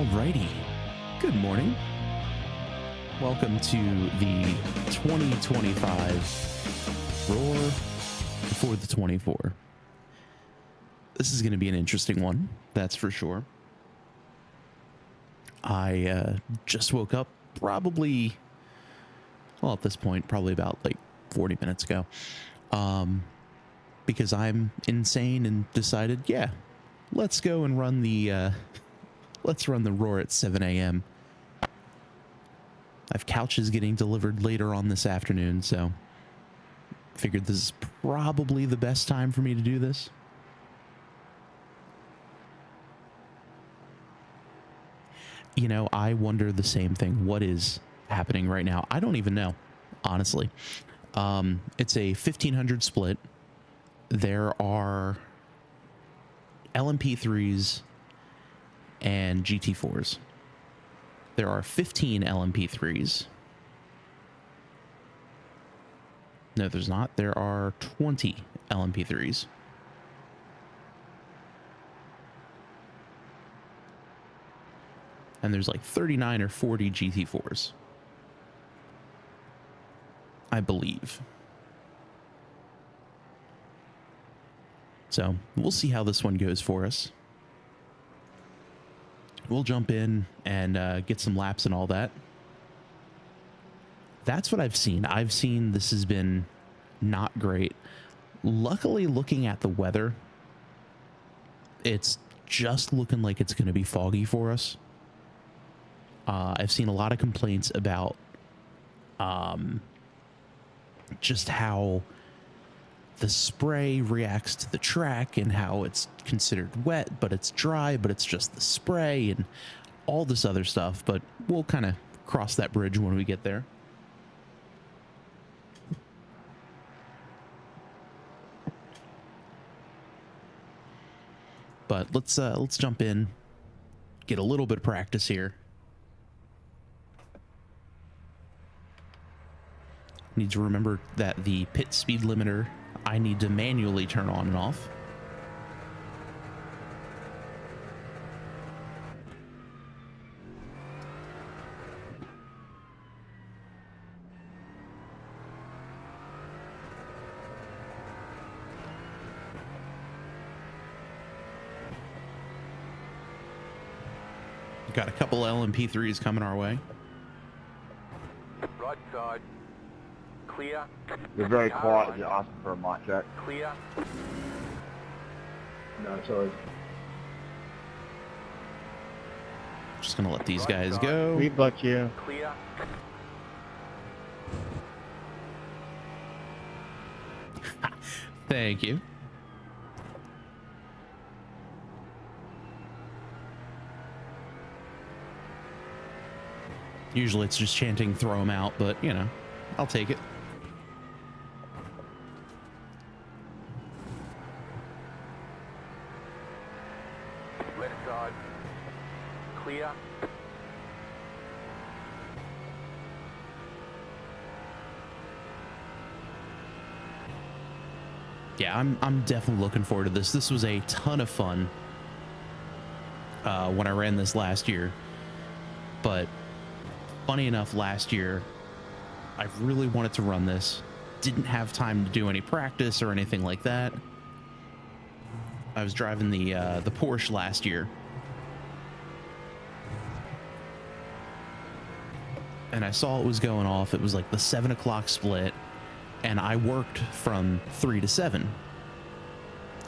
Alrighty, good morning. Welcome to the 2025 Roar Before the 24. This is going to be an interesting one, that's for sure. I just woke up probably, well, at this point, probably about like 40 minutes ago, because I'm insane and decided, yeah, let's go and run the let's run the Roar at 7 a.m. I have couches getting delivered later on this afternoon, so figured this is probably the best time for me to do this. You know, I wonder the same thing. What is happening right now? I don't even know, honestly. It's a 1500 split. There are LMP3s and GT4s. There are 15 LMP3s. No, there's not. There are 20 LMP3s. And there's like 39 or 40 GT4s, I believe. So we'll see how this one goes for us. We'll jump in and get some laps and all that. That's what I've seen. I've seen this has been not great. Luckily, looking at the weather, it's just looking like it's going to be foggy for us. I've seen a lot of complaints about just how the spray reacts to the track and how it's considered wet, but it's dry, but it's just the spray and all this other stuff. But we'll kind of cross that bridge when we get there. But let's jump in, get a little bit of practice here. Need to remember that the pit speed limiter I need to manually turn on and off. Got a couple LMP3s coming our way. Right side. Clear. You're very quiet. You're asking for a mic check. Clear. No, sorry. Just gonna let these Right guys side. go. We buck you. Clear. Thank you. Usually it's just chanting throw them out, but you know, I'll take it. Left side. Clear. Yeah, I'm definitely looking forward to this. This was a ton of fun when I ran this last year, but funny enough, last year I really wanted to run this, didn't have time to do any practice or anything like that. I was driving the Porsche last year, and I saw it was going off. It was like the 7 o'clock split, and I worked from 3 to 7.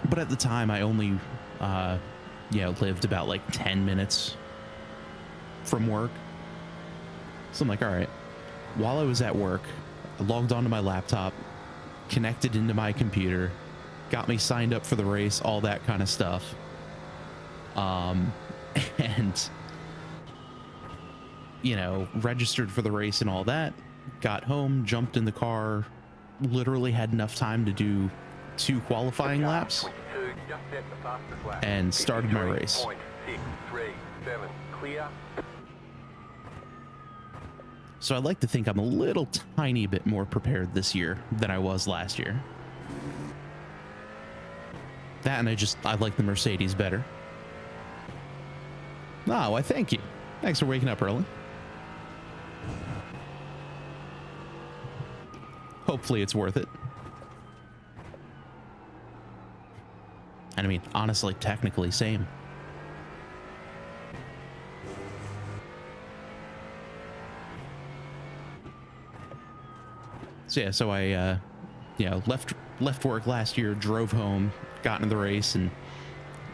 But at the time, I only lived about like 10 minutes from work. So I'm like, all right, while I was at work, I logged onto my laptop, connected into my computer, got me signed up for the race, all that kind of stuff. And, you know, registered for the race and all that, got home, jumped in the car, literally had enough time to do 2 qualifying laps and started my race. 637. Clear. So I'd like to think I'm a little tiny bit more prepared this year than I was last year. That, and I like the Mercedes better. Oh, why, thank you. Thanks for waking up early. Hopefully it's worth it. And I mean, honestly, technically, same. So yeah, so I, left work last year, drove home, got into the race, and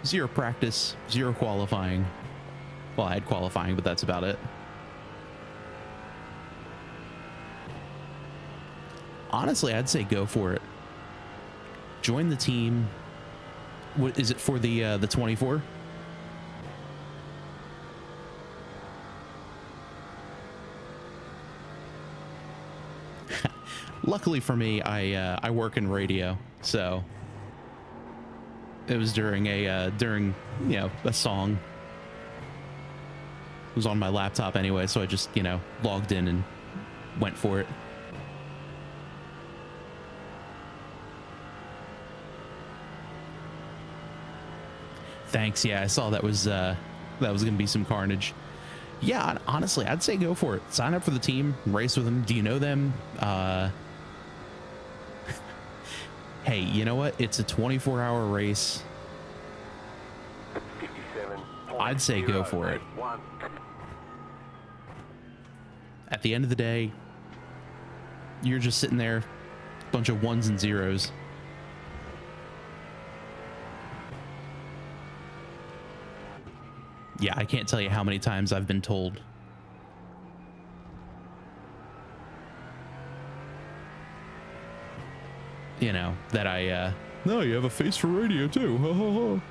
0 practice, 0 qualifying. Well, I had qualifying, but that's about it. Honestly, I'd say go for it. Join the team. What is it for the 24? Luckily for me, I work in radio, so it was during a song. It was on my laptop anyway, so I just logged in and went for it. Thanks. Yeah, I saw that was gonna be some carnage. Yeah, honestly, I'd say go for it. Sign up for the team, race with them. Do you know them? Hey, you know what? It's a 24-hour race. 57. I'd say go for it. At the end of the day, you're just sitting there, a bunch of ones and zeros. Yeah, I can't tell you how many times I've been told, that no, you have a face for radio too. Ha, ha, ha.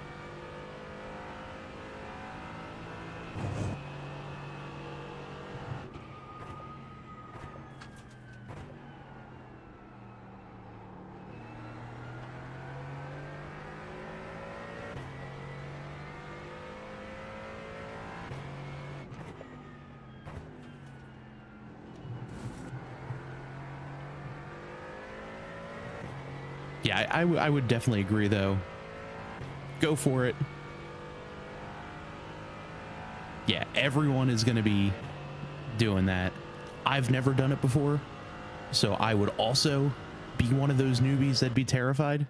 Yeah, I would definitely agree, though. Go for it. Yeah, everyone is going to be doing that. I've never done it before, so I would also be one of those newbies that'd be terrified.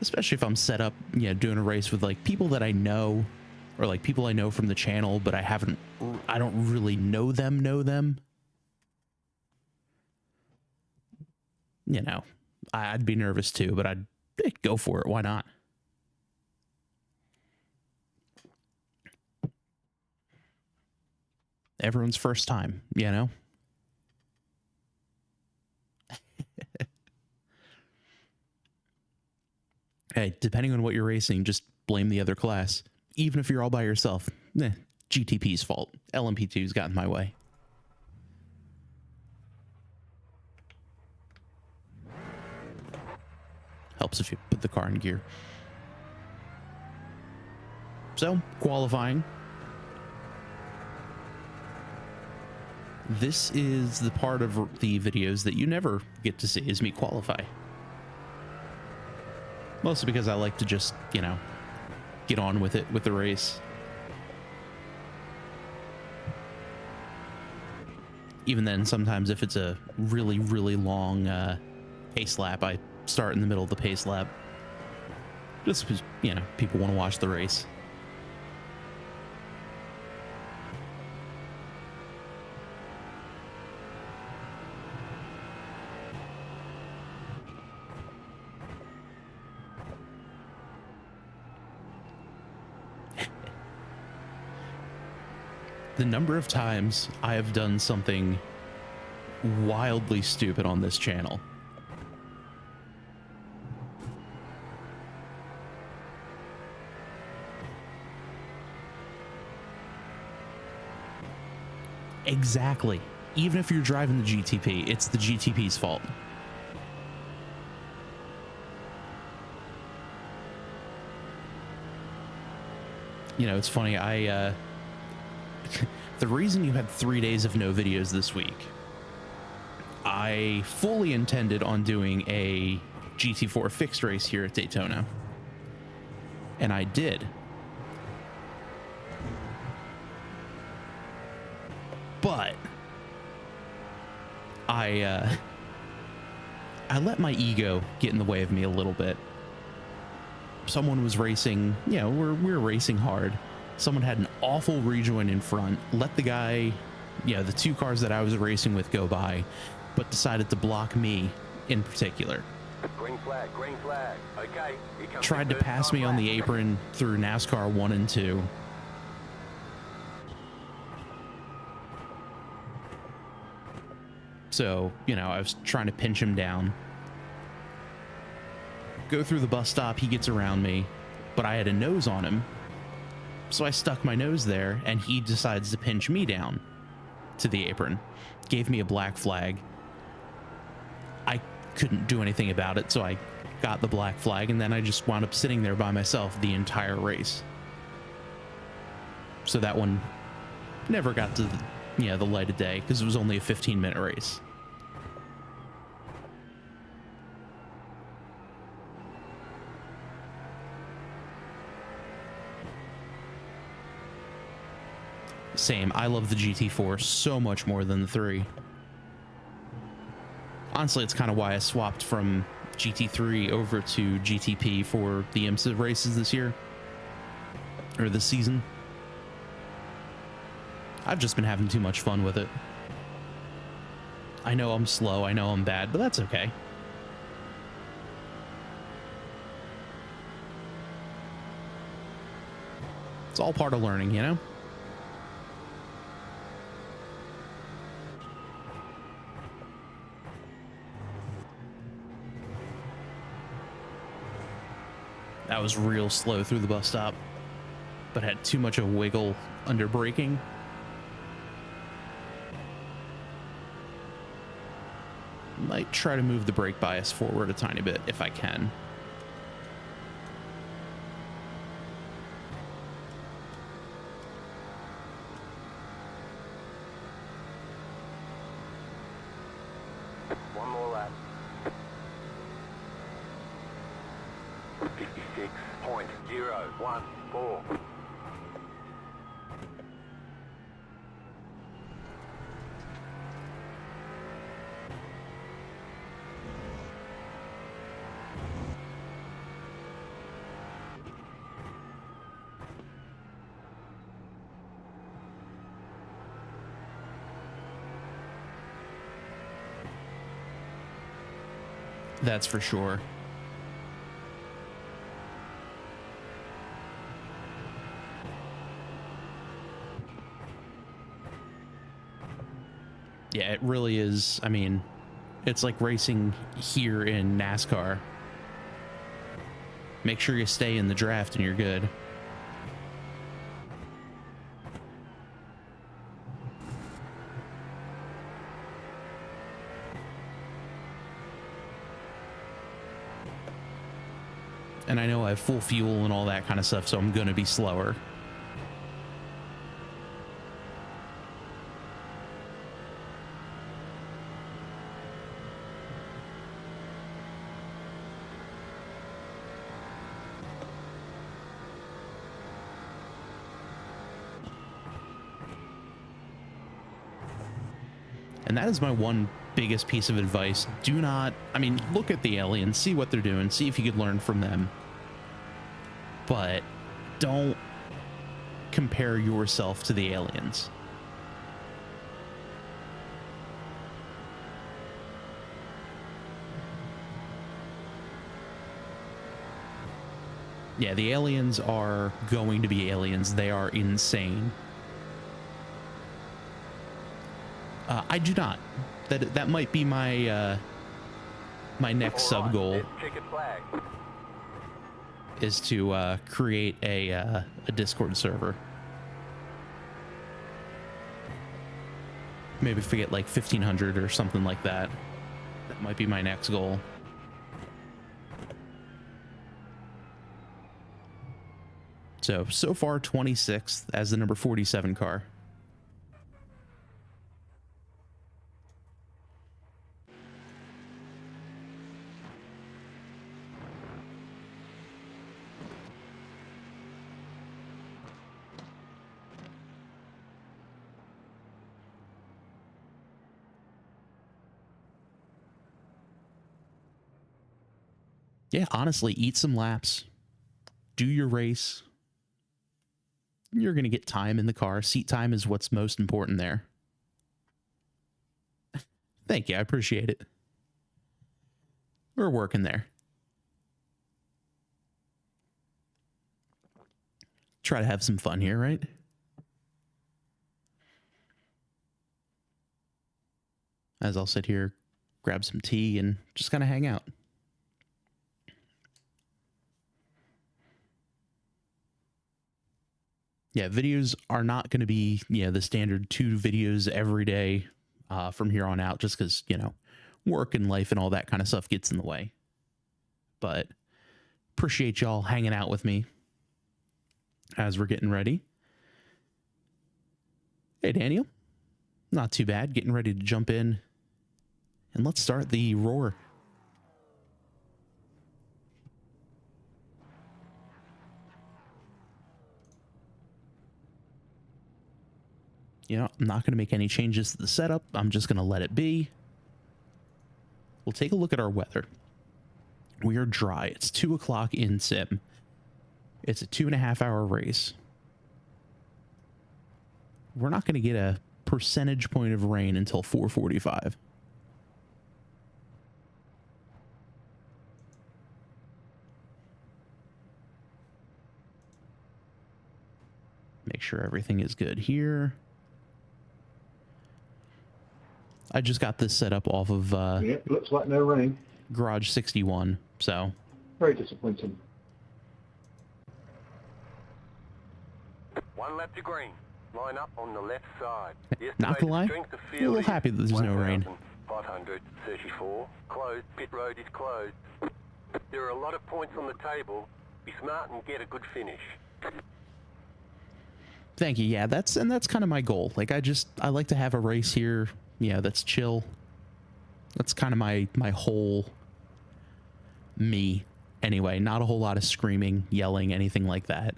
Especially if I'm set up, doing a race with like people that I know, or like people I know from the channel, but I don't really know them. I'd be nervous too, but I'd go for it. Why not? Everyone's first time, Hey, depending on what you're racing, just blame the other class. Even if you're all by yourself, GTP's fault. LMP2's got in my way. Helps if you put the car in gear. So, qualifying. This is the part of the videos that you never get to see, is me qualify. Mostly because I like to just, get on with it, with the race. Even then, sometimes if it's a really, really long pace lap, I start in the middle of the pace lap. Just because, people want to watch the race. The number of times I have done something wildly stupid on this channel. Exactly. Even if you're driving the GTP, it's the GTP's fault. It's funny. The reason you had 3 days of no videos this week, I fully intended on doing a GT4 fixed race here at Daytona. And I did. But I let my ego get in the way of me a little bit. Someone was racing, you know, we were racing hard. Someone had an awful rejoin in front, let the guy, you know, the two cars that I was racing with go by, but decided to block me in particular. Green flag, green flag. Okay. Here comes Tried the to first pass time me on lap. the apron through NASCAR 1 and 2. So, you know, I was trying to pinch him down. Go through the bus stop, he gets around me, but I had a nose on him. So I stuck my nose there, and he decides to pinch me down to the apron. Gave me a black flag. I couldn't do anything about it, so I got the black flag, and then I just wound up sitting there by myself the entire race. So that one never got to the light of day, because it was only a 15-minute race. Same. I love the GT4 so much more than the 3. Honestly, it's kind of why I swapped from GT3 over to GTP for the IMSA races this year. Or this season. I've just been having too much fun with it. I know I'm slow, I know I'm bad, but that's okay. It's all part of learning, you know? That was real slow through the bus stop, but had too much of a wiggle under braking. Might try to move the brake bias forward a tiny bit if I can. One more lap. 56.014. That's for sure. Yeah, it really is. I mean, it's like racing here in NASCAR. Make sure you stay in the draft and you're good. And I know I have full fuel and all that kind of stuff, so I'm going to be slower. And that is my one biggest piece of advice. Do not, I mean, look at the aliens, see what they're doing, see if you could learn from them. But don't compare yourself to the aliens. Yeah, the aliens are going to be aliens. They are insane. I do not. That might be my my next sub goal. Ticket flag. Is to create a Discord server. Maybe if we get like 1,500 or something like that. That might be my next goal. So far 26th as the number 47 car. Yeah, honestly, eat some laps. Do your race. You're going to get time in the car. Seat time is what's most important there. Thank you. I appreciate it. We're working there. Try to have some fun here, right? As I'll sit here, grab some tea, and just kind of hang out. Yeah, videos are not going to be, the standard 2 videos every day from here on out, just because, work and life and all that kind of stuff gets in the way. But appreciate y'all hanging out with me as we're getting ready. Hey, Daniel. Not too bad. Getting ready to jump in. And let's start the roar. I'm not going to make any changes to the setup. I'm just going to let it be. We'll take a look at our weather. We are dry. It's 2 o'clock in sim. It's a 2.5-hour race. We're not going to get a percentage point of rain until 4:45. Make sure everything is good here. I just got this set up off of Yep, looks like no rain. Garage 61, so Very disappointing. 1 lap to green. Line up on the left side. Not gonna lie, Strength of I'm a field little happy that there's no rain. 1,534. Closed. Pit road is closed. There are a lot of points on the table. Be smart and get a good finish. Thank you. Yeah, that's kind of my goal. Like, I like to have a race here, that's chill. That's kind of my whole me anyway. Not a whole lot of screaming, yelling, anything like that.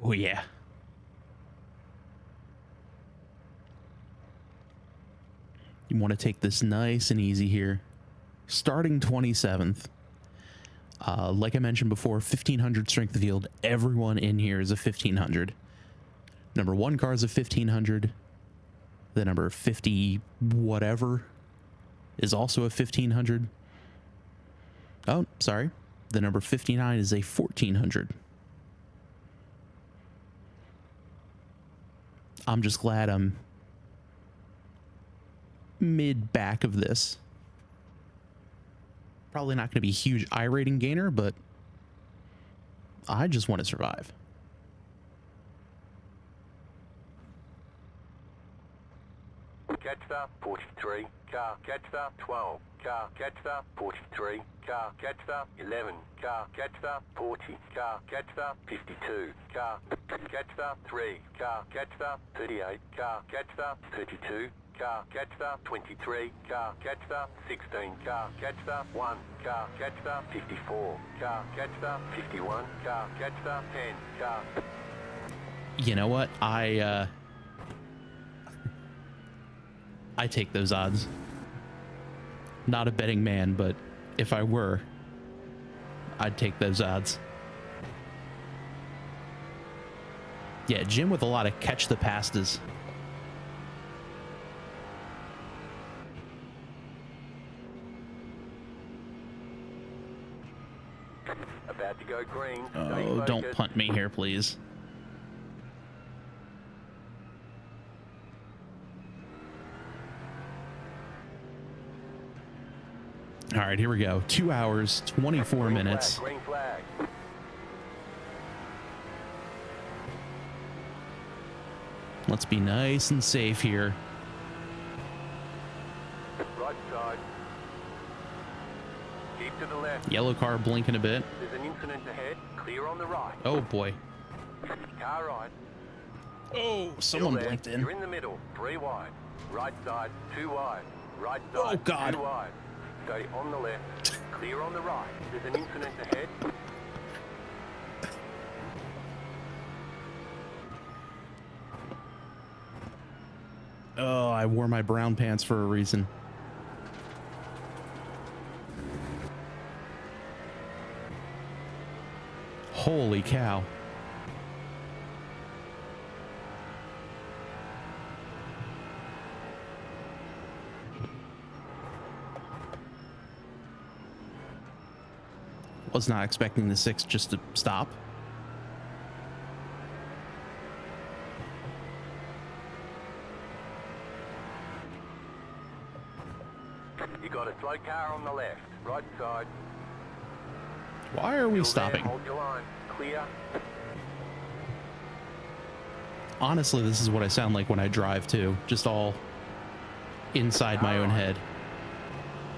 Oh yeah. You want to take this nice and easy here. Starting 27th. Like I mentioned before, 1500 strength of field. Everyone in here is a 1500. Number 1 car is a 1500. The number 50 whatever is also a 1500. Oh, sorry. The number 59 is a 1400. I'm just glad I'm mid back of this. Probably not going to be a huge iRating gainer, but I just want to survive. Catch up, 43. Car, catch up, 12. Car, catch up, 43. Car, catch up, 11. Car, catch up, 40. Car, catch up, 52. Car, catch up, 3. Car, catch up, 38. Car, catch up, 32. Car, catch up, 23. Car, catch up, 16. Car, catch up, 1. Car, catch up, 54. Car, catch up, 51. Car, catch up, 10. Car. You know what? I take those odds. Not a betting man, but if I were, I'd take those odds. Yeah, Jim with a lot of catch the pastas. About to go green. Oh, don't punt me here, please. All right, here we go. 2 hours, 24 minutes. Green flag. Let's be nice and safe here. Right side. Keep to the left. Yellow car blinking a bit. There's an incident ahead. Clear on the right. Oh boy. Car right. Oh, someone Still there. blinked in. You're in the middle. 3 wide. Right side. 2 wide. Right Oh, side. God. 2 wide. Stay on the left. Clear on the right. There's an incident ahead. Oh, I wore my brown pants for a reason. Holy cow. Was not expecting the 6 just to stop. You got a slow car on the left, right side. Why are we Still there, stopping? hold your line. Clear. Honestly, this is what I sound like when I drive too. Just all inside my own head.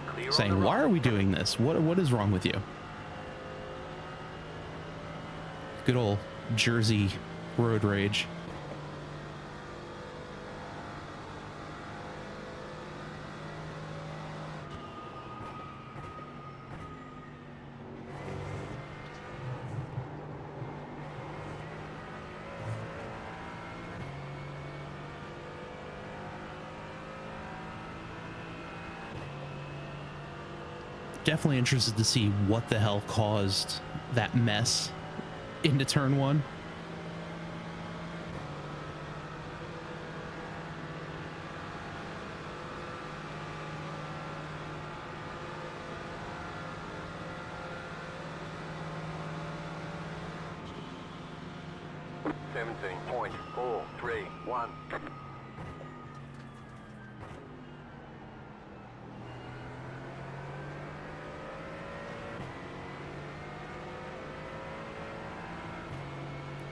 Clear on Saying, the why right. are we doing this? What is wrong with you? Good old Jersey road rage. Definitely interested to see what the hell caused that mess into turn 1. .431.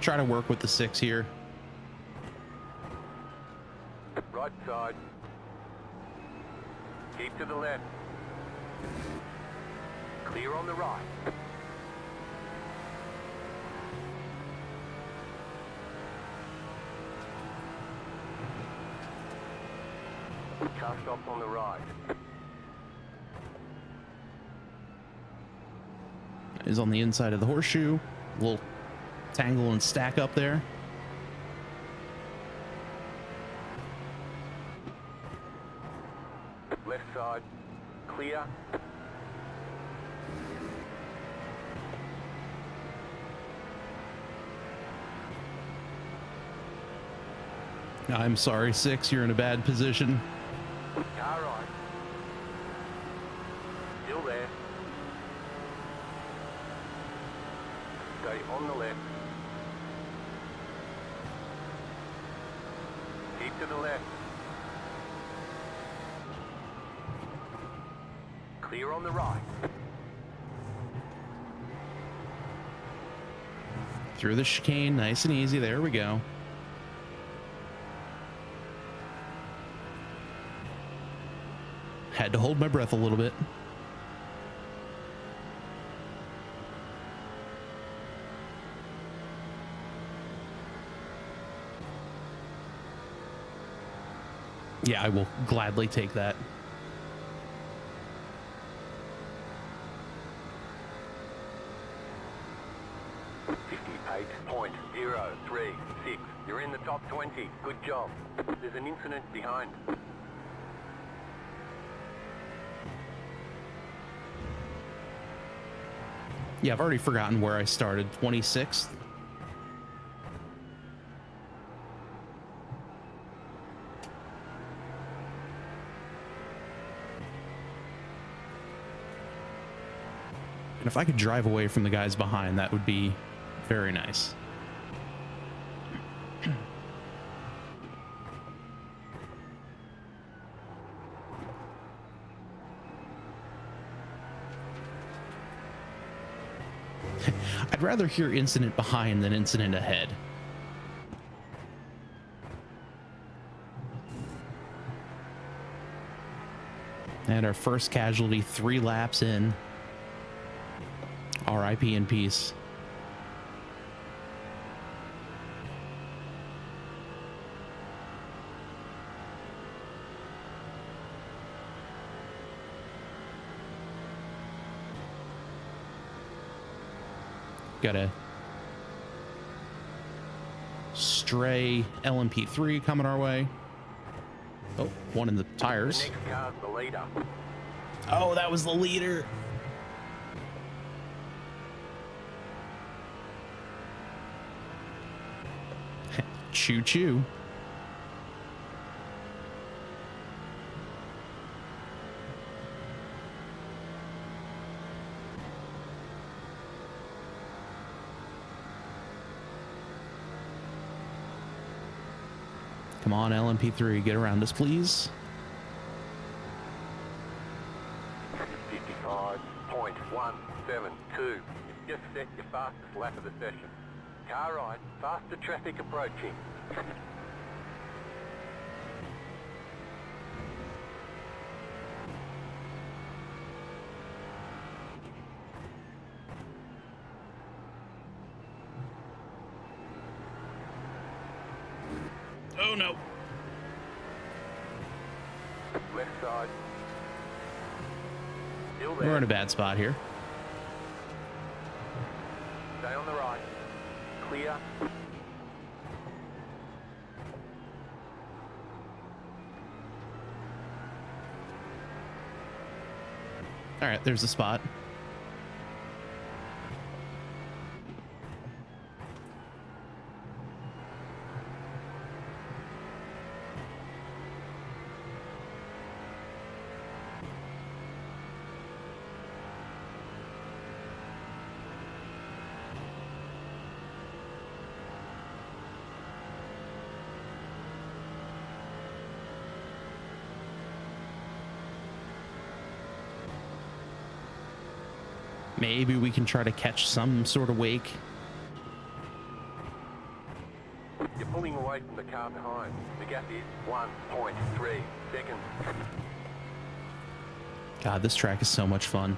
Try to work with the 6 here. Right side. Keep to the left. Clear on the right. Car stop on the right. Is on the inside of the horseshoe. A little tangle and stack up there. Left side. Clear. I'm sorry, 6, you're in a bad position. Car right. Still there. Stay on the left. Keep to the left. Clear on the right. Through the chicane, nice and easy. There we go. Had to hold my breath a little bit. Yeah, I will gladly take that. .036. You're in the top 20. Good job. There's an incident behind. Yeah, I've already forgotten where I started. 26th. And if I could drive away from the guys behind, that would be very nice. I'd rather hear incident behind than incident ahead. And our first casualty 3 laps in. RIP in peace. Got a stray LMP3 coming our way. Oh, one in the tires. The next car's the leader. Oh, that was the leader. Choo choo. Come on, LMP3, get around us, please. 55.172. Just set your fastest lap of the session. Car ride, faster traffic approaching. Oh no. Left side. Still there. We're in a bad spot here. Stay on the right. Clear. All right, there's the spot. Maybe we can try to catch some sort of wake. You're pulling away from the car behind. The gap is 1.3 seconds. God, this track is so much fun.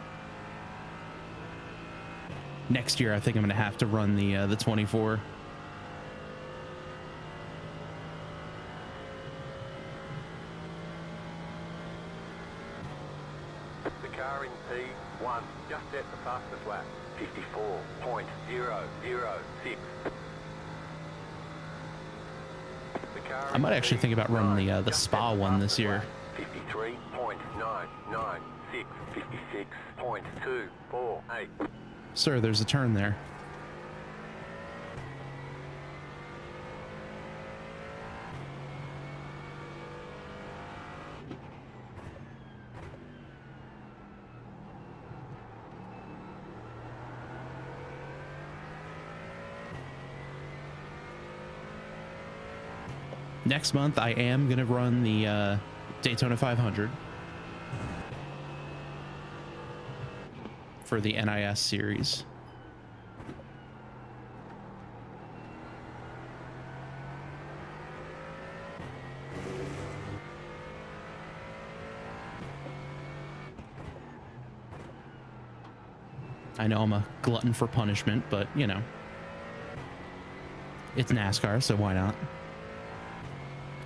Next year, I think I'm going to have to run the 24. The car in P1 just set the fastest lap. 54.006. I might actually think about running the Spa one this year. 53.996. 56.248. Sir, there's a turn there. Next month, I am going to run the Daytona 500 for the NIS series. I know I'm a glutton for punishment, but, you know, it's NASCAR, so why not?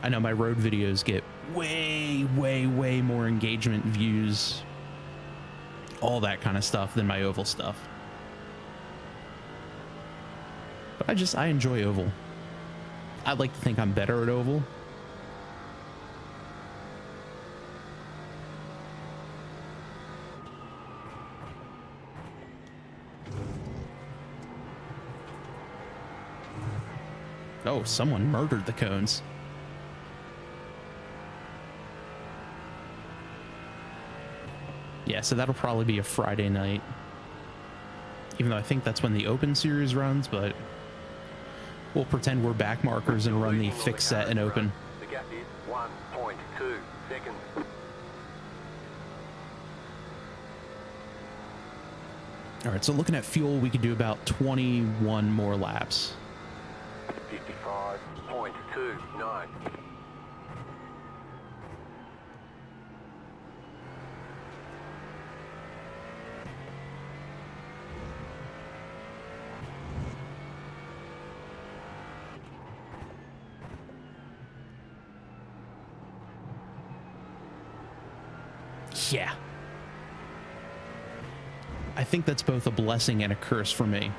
I know my road videos get way, way, way more engagement, views, all that kind of stuff than my oval stuff. But I enjoy oval. I'd like to think I'm better at oval. Oh, someone murdered the cones. Yeah, so that'll probably be a Friday night. Even though I think that's when the Open Series runs, but we'll pretend we're back markers and run the fixed set and Open. The gap is 1.2 seconds. All right, so looking at fuel, we could do about 21 more laps. 55.29. Yeah. I think that's both a blessing and a curse for me,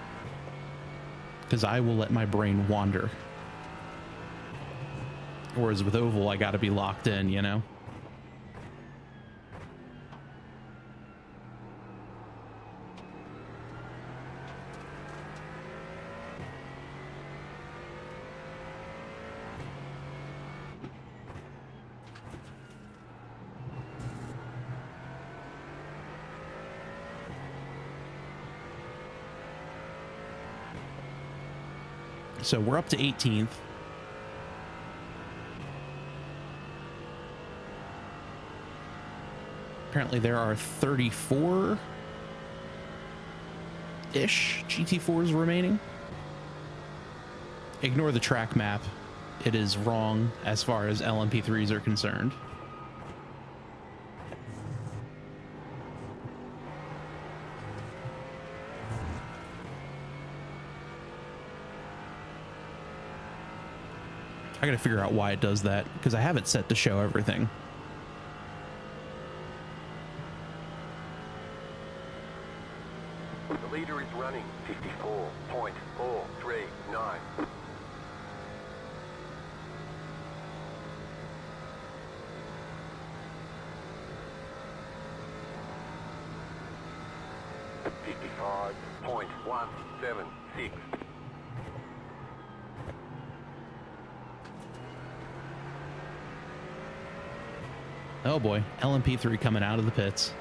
because I will let my brain wander. Whereas with oval, I got to be locked in, you know? So we're up to 18th. Apparently there are 34-ish GT4s remaining. Ignore the track map. It is wrong as far as LMP3s are concerned. I gotta figure out why it does that, because I have it set to show everything. The leader is running 54.439. .176. Oh boy, LMP3 coming out of the pits.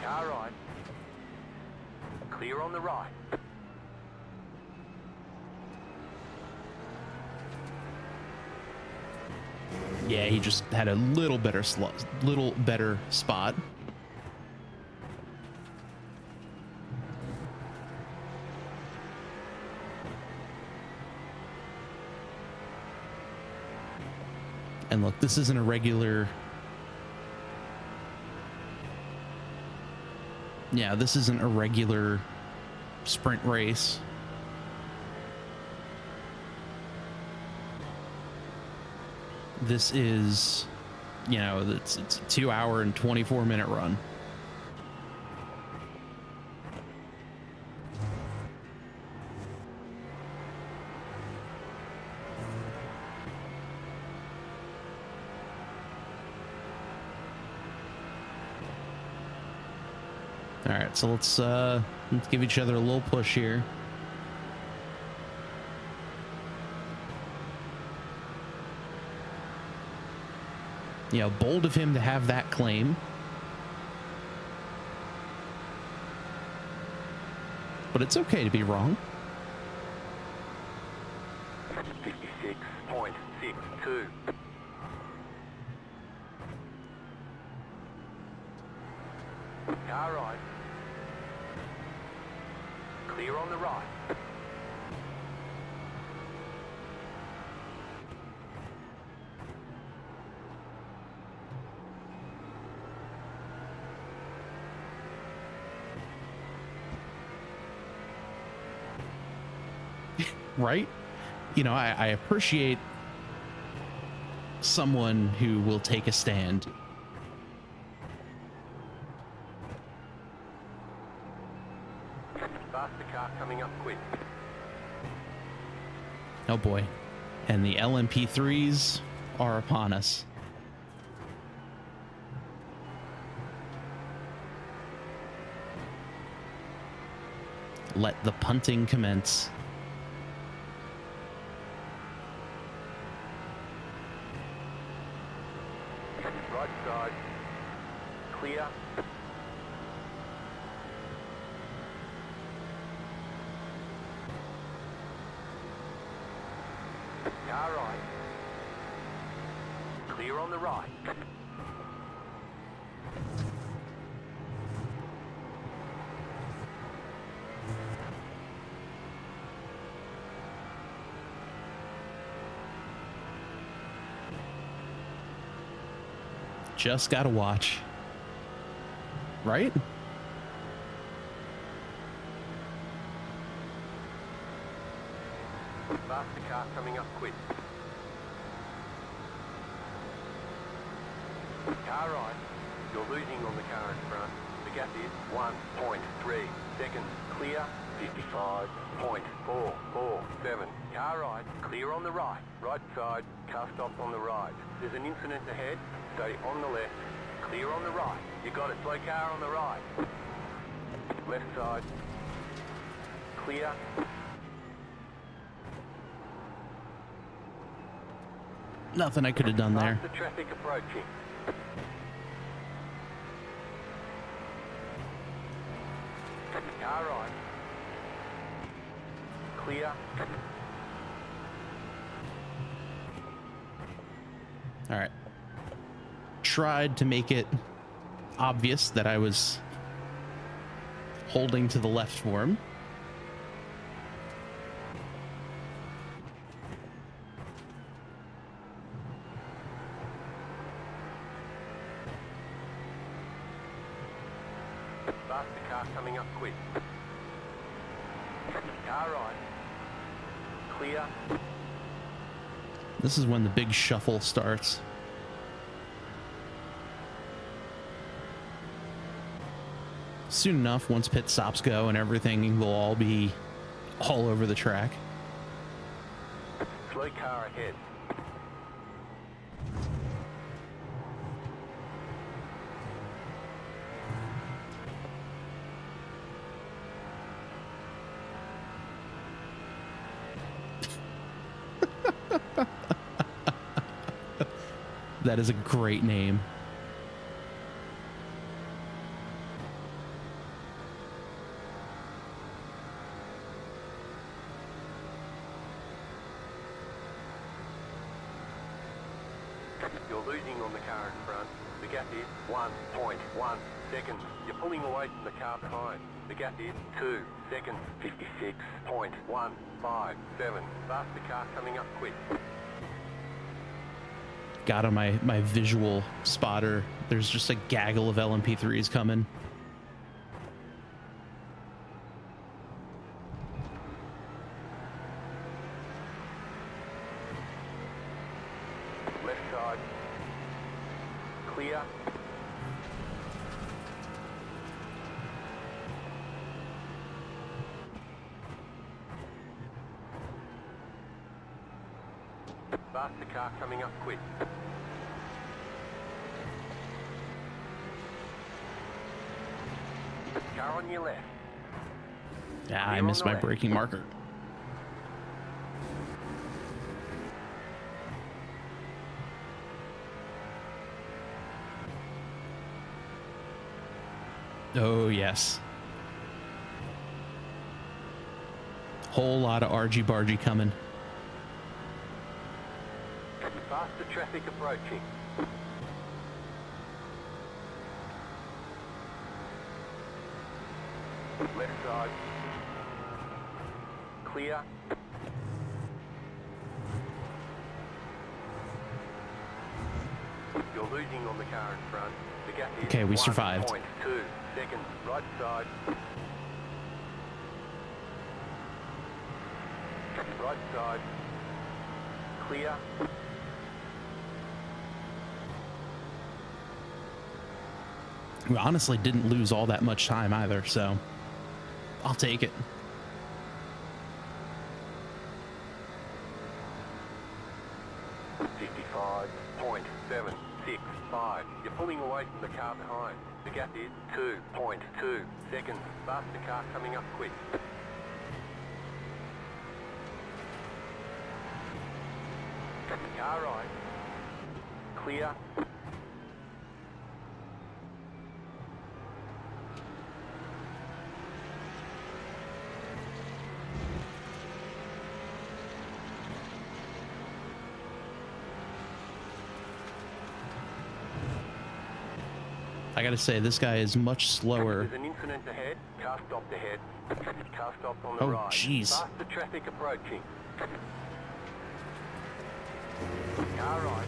Car right. Clear on the right. Yeah, he just had a little better spot. And look, this isn't a regular... Yeah, this isn't a regular sprint race. This is, you know, it's a 2 hour and 24-minute run. All right, so let's give each other a little push here. You know, bold of him to have that claim. But it's okay to be wrong. 56.62. Car right. Clear on the right. Right? You know, I appreciate someone who will take a stand. Faster car coming up quick. Oh boy. And the LMP3s are upon us. Let the punting commence. Right side. Clear. Car right. Clear on the right. Just gotta watch. Right? Faster car coming up quick. Car right. You're losing on the car in front. The gap is 1.3 seconds. Clear. 55.447. Car right. Clear on the right. Right side. Car stop on the right. There's an incident ahead. Stay on the left. Clear on the right. You got it. Slow car on the right. Left side. Clear. Nothing I could have done there. Faster traffic approaching. Car right. Clear. All right. Tried to make it obvious that I was holding to the left for him. Faster car coming up quick. Car right. Clear. This is when the big shuffle starts. Soon enough, once pit stops go and everything will all be all over the track. Slow car ahead. That is a great name. You're losing on the car in front. The gap is 1.1 seconds. You're pulling away from the car behind. The gap is 2 seconds. 56.157. Faster car coming up quick. Got on my visual spotter. There's just a gaggle of LMP3s coming. Left side. Clear. Faster car coming up quick. Car on your left. Yeah, I Clear on missed the my left. braking marker. Oh, yes. Whole lot of argy-bargy coming. Faster traffic approaching. Left side. Clear. You're losing on the car in front. The gap is Okay, we survived. 1.2 seconds. Right side. Right side. Clear. We honestly didn't lose all that much time either, so I'll take it. .765. You're pulling away from the car behind. The gap is 2.2 seconds. Faster car coming up quick. Car right. Clear. I gotta say, this guy is much slower. There's an incident ahead. Car stopped ahead. Car stopped on the Oh, right. jeez. Faster traffic approaching. Car right.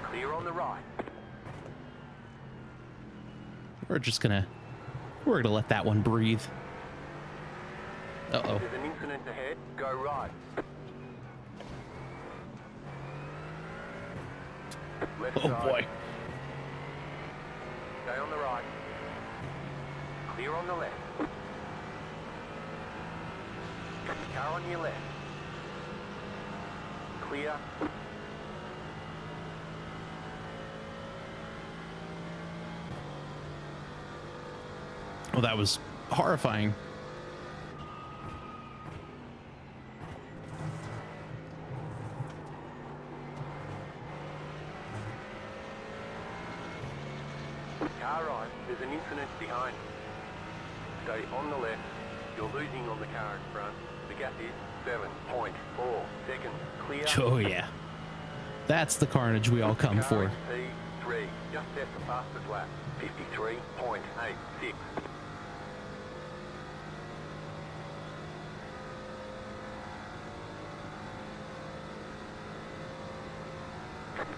Clear on the right. We're gonna let that one breathe. Uh-oh. There's an incident ahead. Go right. Left Oh side. boy. Stay on the right. Clear on the left. Car on your left. Clear. Oh, that was horrifying. Car right, there's an incident behind. Stay on the left. You're losing on the car in front. The gap is 7.4 seconds. Clear. Oh yeah, that's the carnage we all come for. P3, just set the fastest lap. 53.86.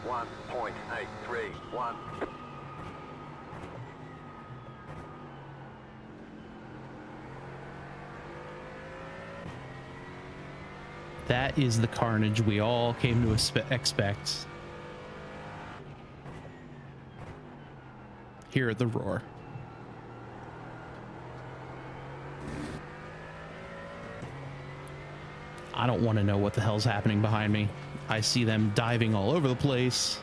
One point 831. That is the carnage we all came to expect here at the Roar. I don't want to know what the hell's happening behind me. I see them diving all over the place.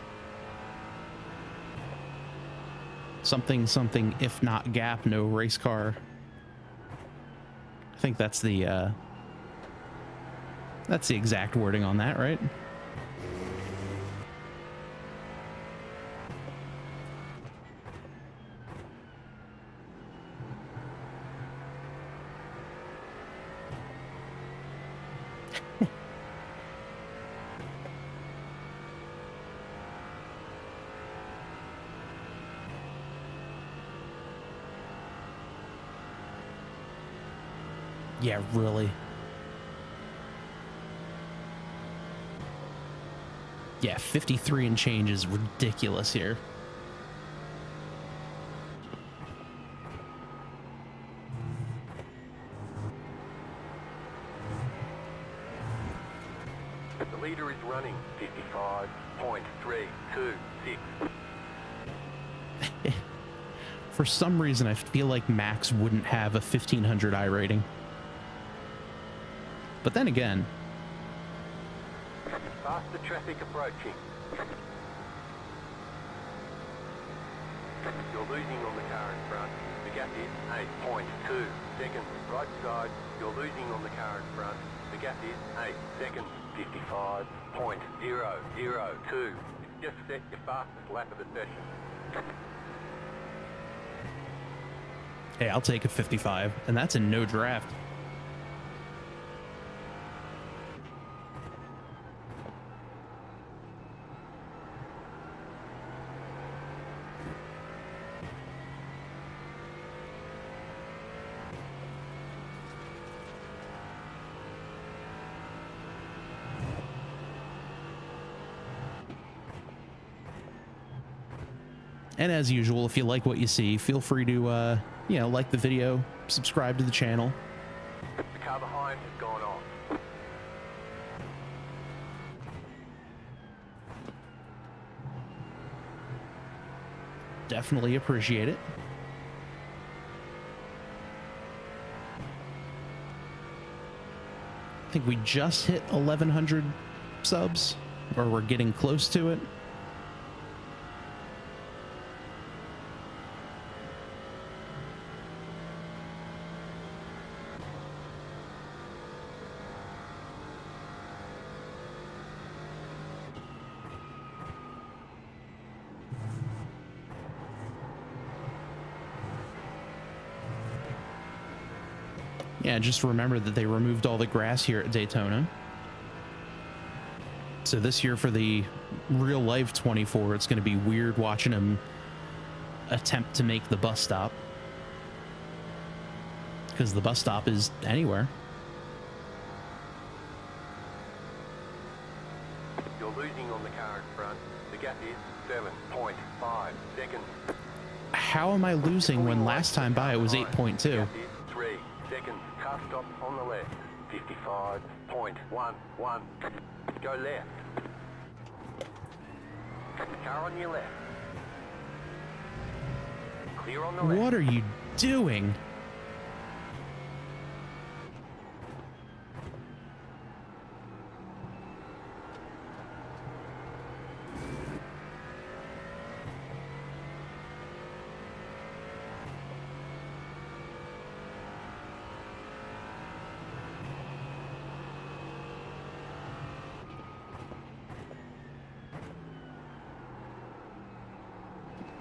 Something, something, if not gap, no race car. I think that's the exact wording on that, right? Yeah, really. Yeah, 53 and change is ridiculous here. The leader is running 55.326. For some reason, I feel like Max wouldn't have a 1500 I rating. But then again, Faster traffic approaching. You're losing on the car in front. The gap is 8.2 seconds. Right side, you're losing on the car in front. The gap is 8 seconds. 55.002. Just set your fastest lap of the session. hey, I'll take a 55, and that's in no draft. And as usual, if you like what you see, feel free to, like the video, subscribe to the channel. The car behind has gone off. Definitely appreciate it. I think we just hit 1,100 subs, or we're getting close to it. Yeah, just remember that they removed all the grass here at Daytona. So this year for the real life 24, it's going to be weird watching them attempt to make the bus stop. Because the bus stop is anywhere. You're losing on the car in front. The gap is 7.5 seconds. How am I losing when last time by it was 8.2? Gap is 3 seconds. Car stop on the left. 55.11. Go left. Car on your left. Clear on the left. What are you doing?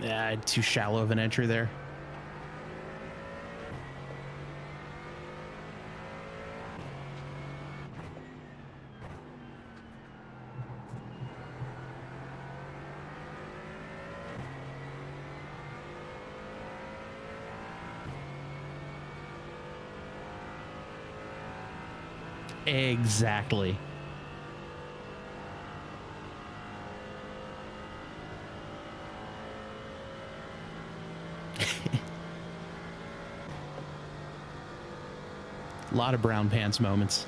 Yeah, I had too shallow of an entry there. Exactly. A lot of brown pants moments.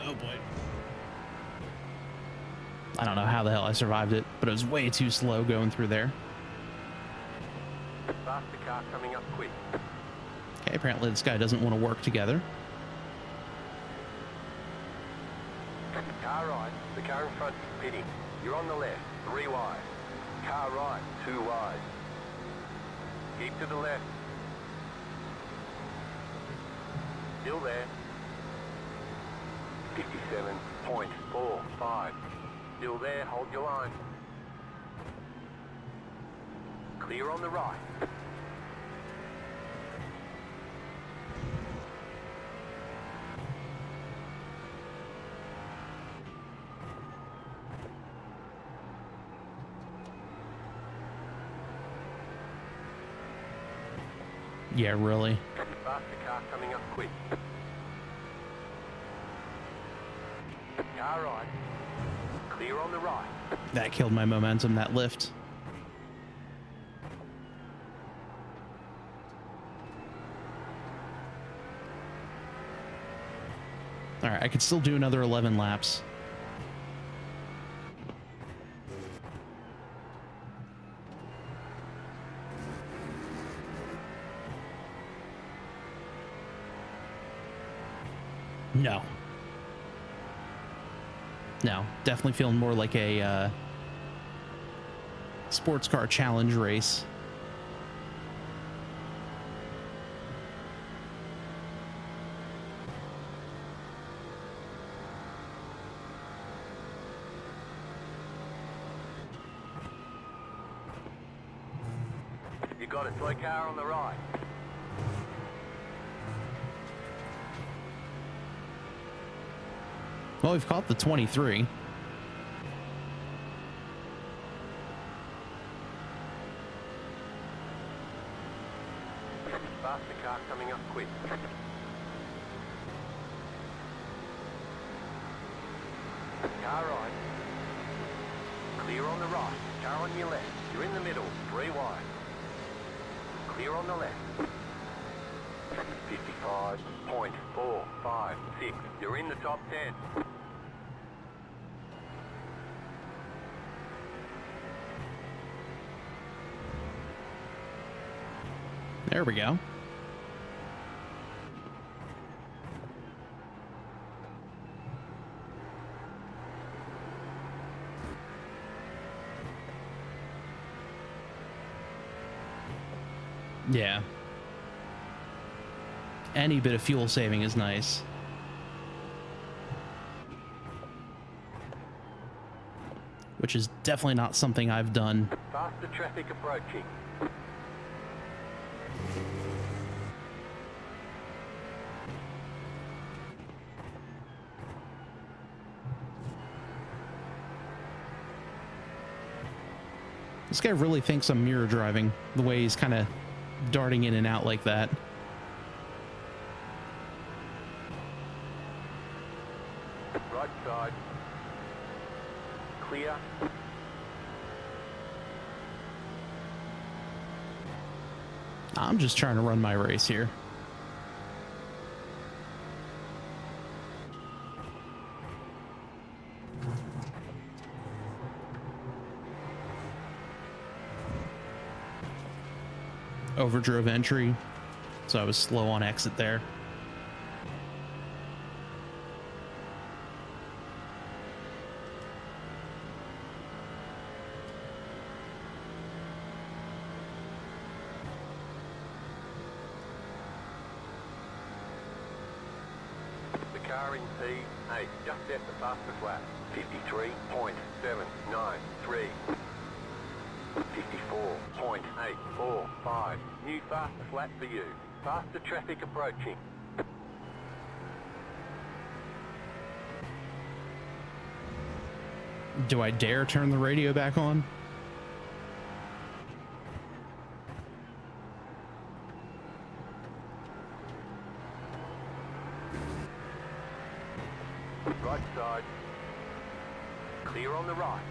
Oh boy. I don't know how the hell I survived it, but it was way too slow going through there. Faster car coming up quick. Okay, apparently this guy doesn't want to work together. Car right, the car in front is pitting. You're on the left, 3 wide. Car right, 2 wide. Keep to the left. Still there. 57.45. Still there, hold your line. Clear on the right. Yeah, really. Faster car coming up quick. Car right. Clear on the right. That killed my momentum, that lift. All right, I could still do another 11 laps. No. No, definitely feeling more like a sports car challenge race. You got a slow car on the right. Well, we've caught the 23. Faster car coming up quick. Car right. Clear on the right. Car on your left. You're in the middle. 3 wide. Clear on the left. 55.456. You're in the top 10. There we go. Yeah. Any bit of fuel saving is nice. Which is definitely not something I've done. Faster traffic approaching. This guy really thinks I'm mirror driving, the way he's kind of darting in and out like that. Right side. Clear. I'm just trying to run my race here. Overdrove entry, so I was slow on exit there. The Car in P8, just set the fastest lap. 53.793. 54.845. New fastest lap for you. Faster traffic approaching. Do I dare turn the radio back on? Right side. Clear on the right.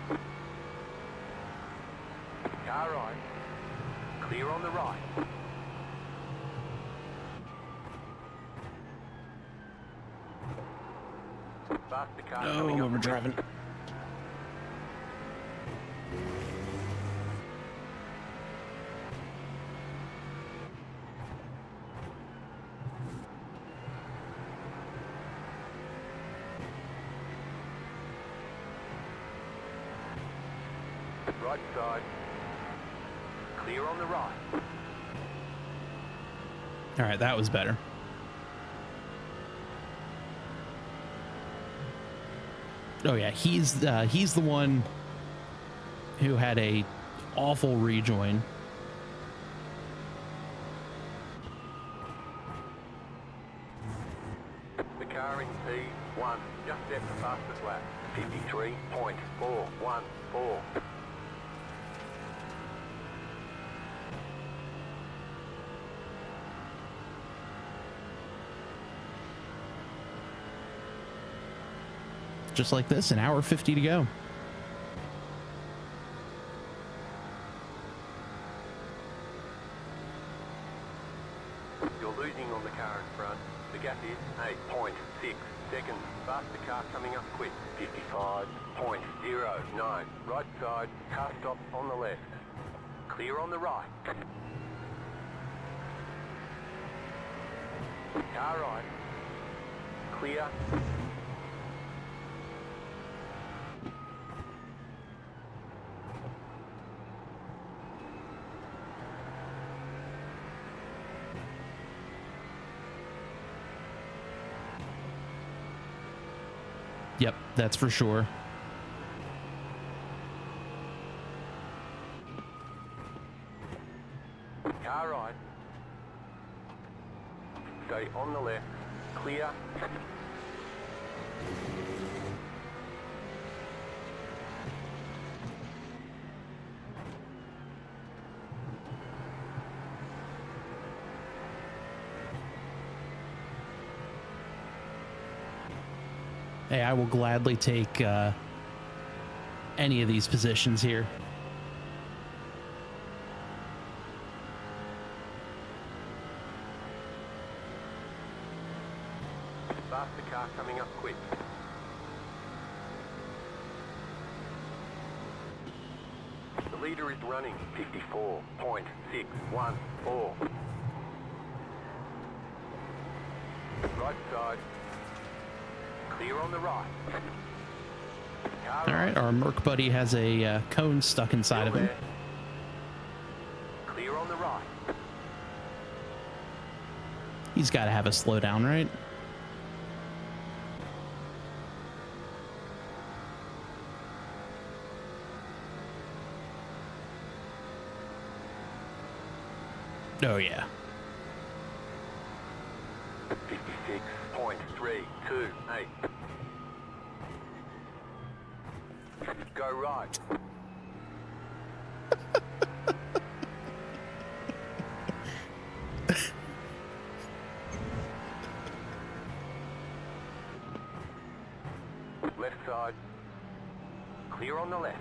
Car right. Clear on the right. Faster car coming up. Overdriving. Right side. Clear on the right. All right, that was better. Oh yeah, he's the one who had a awful rejoin. The car in P1 just set the fastest lap. 53.414. Just like this, an hour 50 to go. You're losing on the car in front. The gap is 8.6 seconds. Faster car coming up quick. 55.09. Right side. Car stop on the left. Clear on the right. Car right. Clear. Yep, that's for sure. Car right. Stay on the left. Clear. Hey, I will gladly take any of these positions here. Faster car coming up quick. The leader is running 54.614. Right side. Clear on the right. All right, our Merc buddy has a cone stuck inside of him. Clear on the right. He's got to have a slowdown, right? Oh, yeah. 56.328. Go right. Left side. Clear on the left.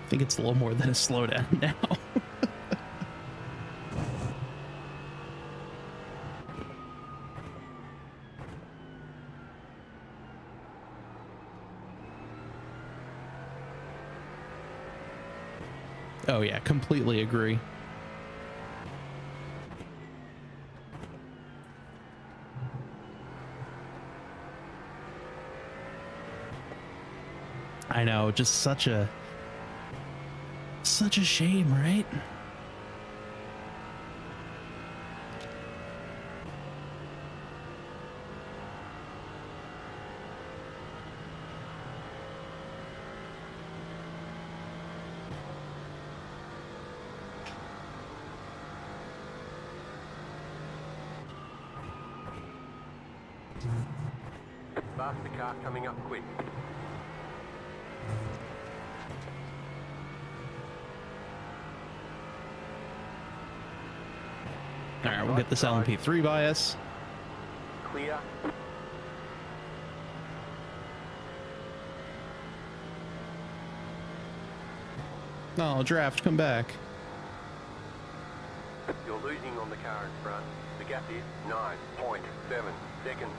I think it's a little more than a slowdown now. Oh yeah, completely agree. I know, just such a shame, right? Faster car coming up quick. All right, we'll get this LMP3 by us. Clear. Oh, draft, come back. You're losing on the car in front. The gap is 9.7 seconds.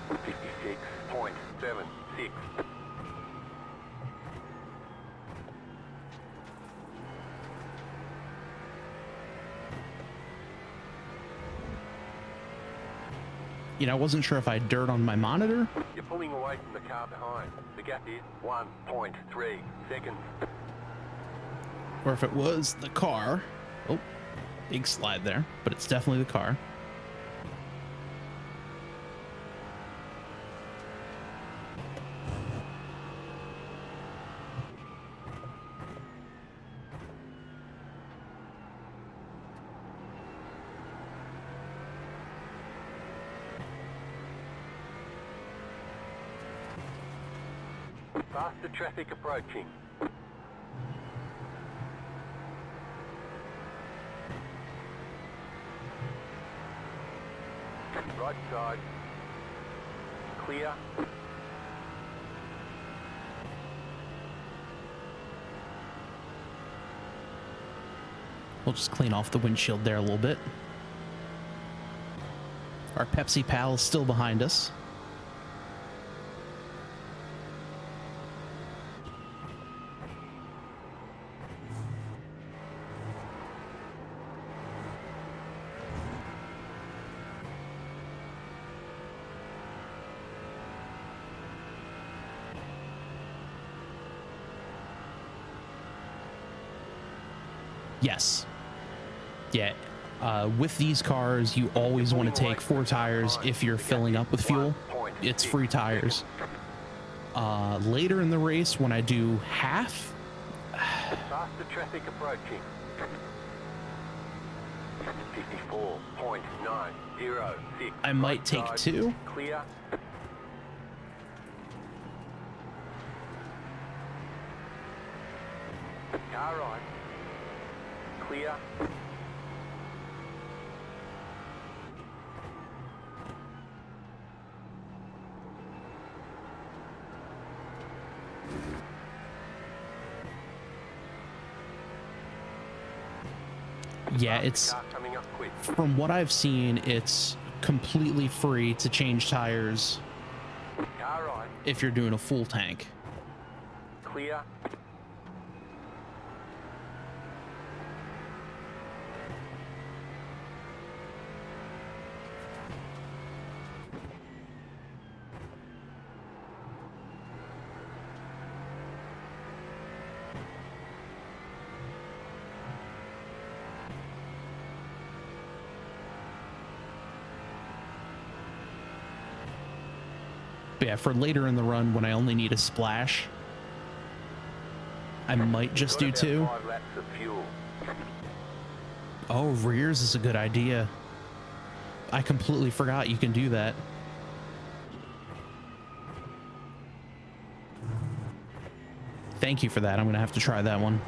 56.76. You know, I wasn't sure if I had dirt on my monitor. You're pulling away from the car behind. The gap is 1.3 seconds. Or if it was the car. Oh, big slide there, but it's definitely the car. Faster traffic approaching. Right side. Clear. We'll just clean off the windshield there a little bit. Our Pepsi pal is still behind us. Yes. Yeah. With these cars, you always want to take 4 tires if you're filling up with fuel. It's free tires. Later in the race, when I do half, Faster traffic approaching. 54.906. I might take Right 2. side. Clear. Car right. Clear. Yeah, Faster it's, car coming up quick. from what I've seen, it's completely free to change tires Car right. if you're doing a full tank. Clear. But yeah, for later in the run, when I only need a splash, I might just do Got 2. about 5 laps of fuel. Oh, rears is a good idea. I completely forgot you can do that. Thank you for that. I'm going to have to try that one.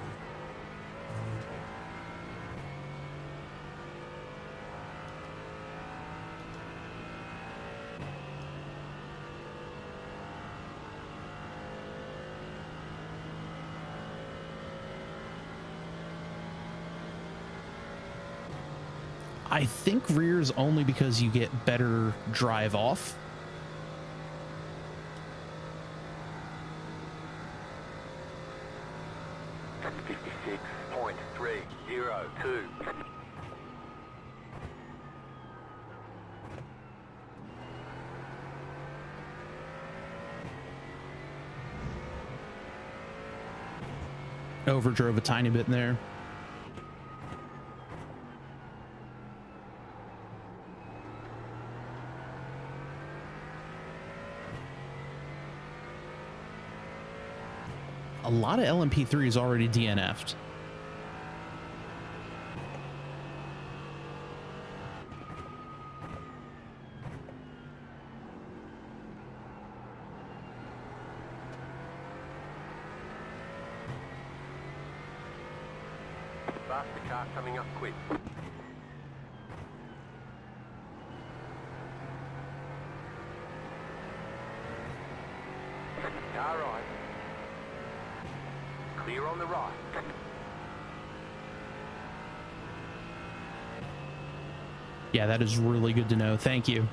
I think rears only because you get better drive off. .302. Overdrove a tiny bit there. A lot of LMP3 is already DNF'd. Faster car coming up quick. Car right. Clear on the right. Yeah, that is really good to know. Thank you.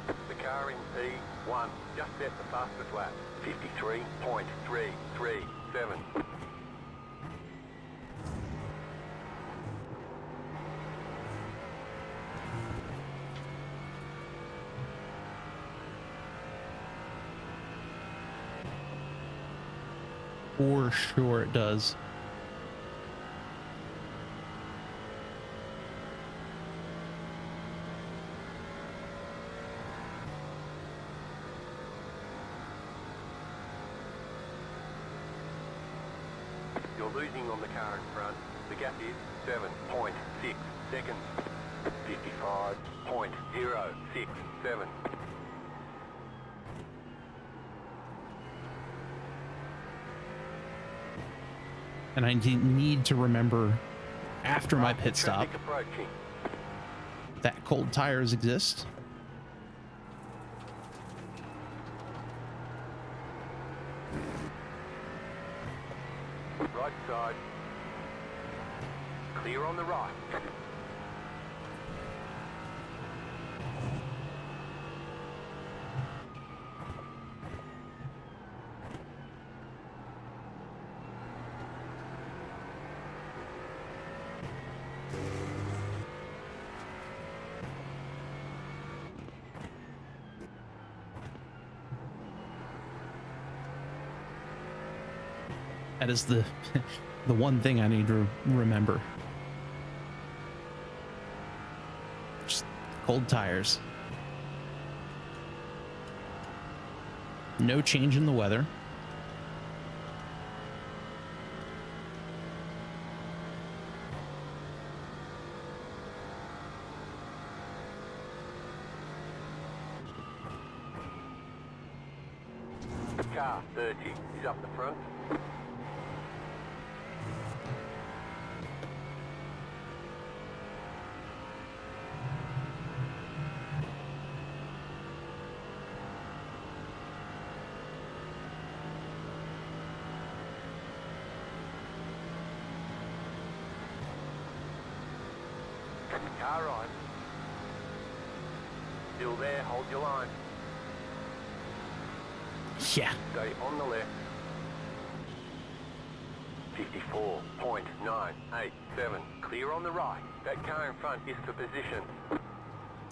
The car in P1 just set the fastest lap. 53.337. For sure it does. You're losing on the car in front. The gap is 7.6 seconds. 55.067. And I need to remember after my pit stop Traffic approaching. that cold tires exist. Right side. Clear on the right. That is the the one thing I need to remember. Just cold tires. No change in the weather. Car 30 is up the front. Car right. Still there, hold your line. Yeah. Stay on the left. 54.987. Clear on the right. That car in front is for position.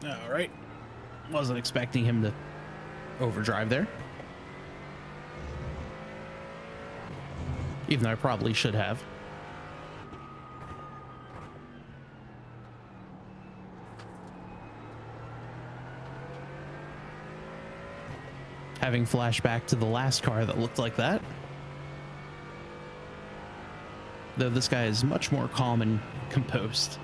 All right. Wasn't expecting him to overdrive there. Even though I probably should have. Having flashback to the last car that looked like that. Though this guy is much more calm and composed.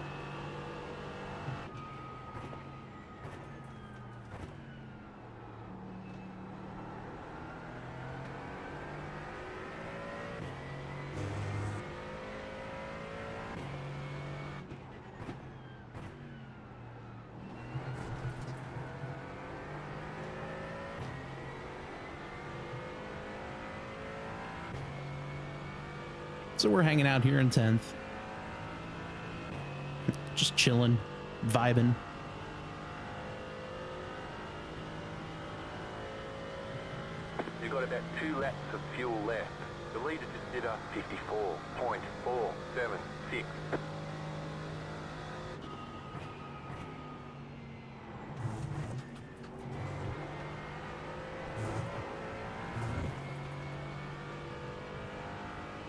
So we're hanging out here in 10th. Just chilling, vibing. You've got about 2 laps of fuel left. The leader just did a 54.476.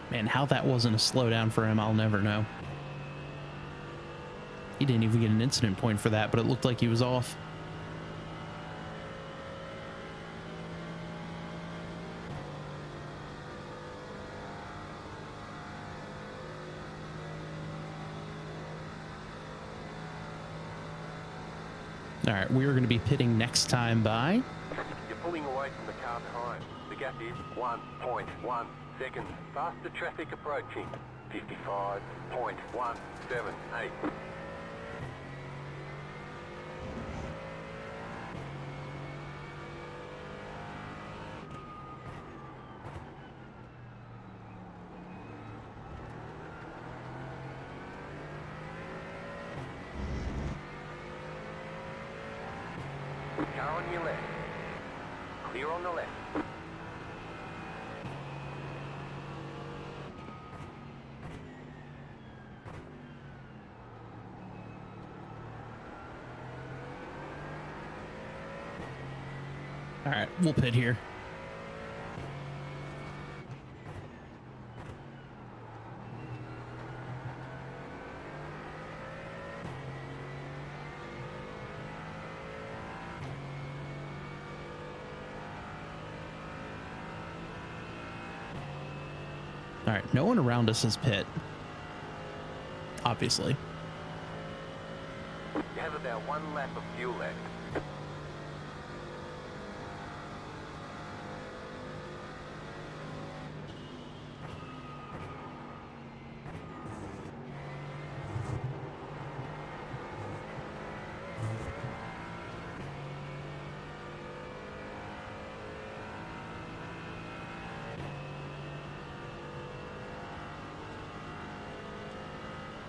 Man, how that wasn't a slowdown for him, I'll never know. He didn't even get an incident point for that, but it looked like he was off. All right, we are going to be pitting next time by. You're pulling away away from the car behind. The gap is 1.1 seconds. Faster traffic approaching. 55.178. Car on your left. Clear on the left. All right, we'll pit here. All right, no one around us is pit. Obviously. You have about 1 lap of fuel left.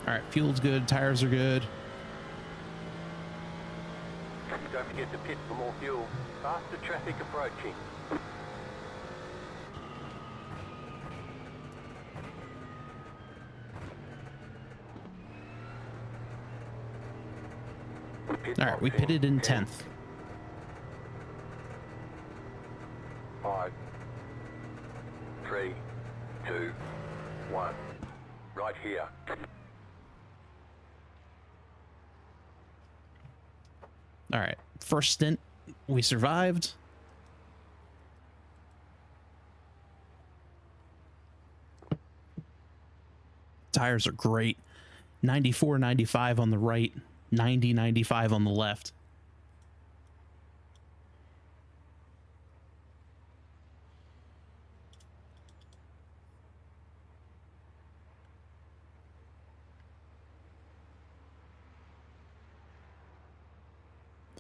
All right, fuel's good, tires are good. Don't forget to pit for more fuel. Faster traffic approaching. All right, we pitted in 10th. 5, 3, 2, 1. Right here. All right, first stint, we survived. Tires are great. 94, 95 on the right, 90, 95 on the left.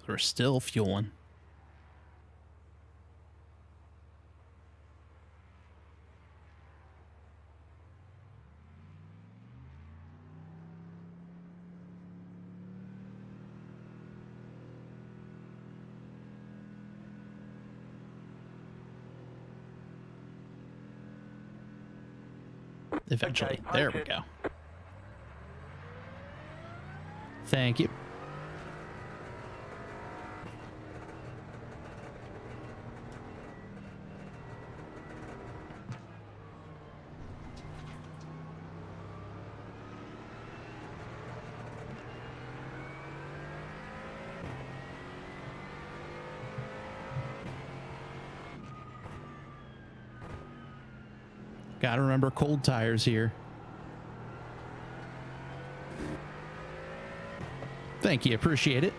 We're still fueling. Eventually. Okay, There we go. Thank you. Gotta remember cold tires here. Thank you, appreciate it.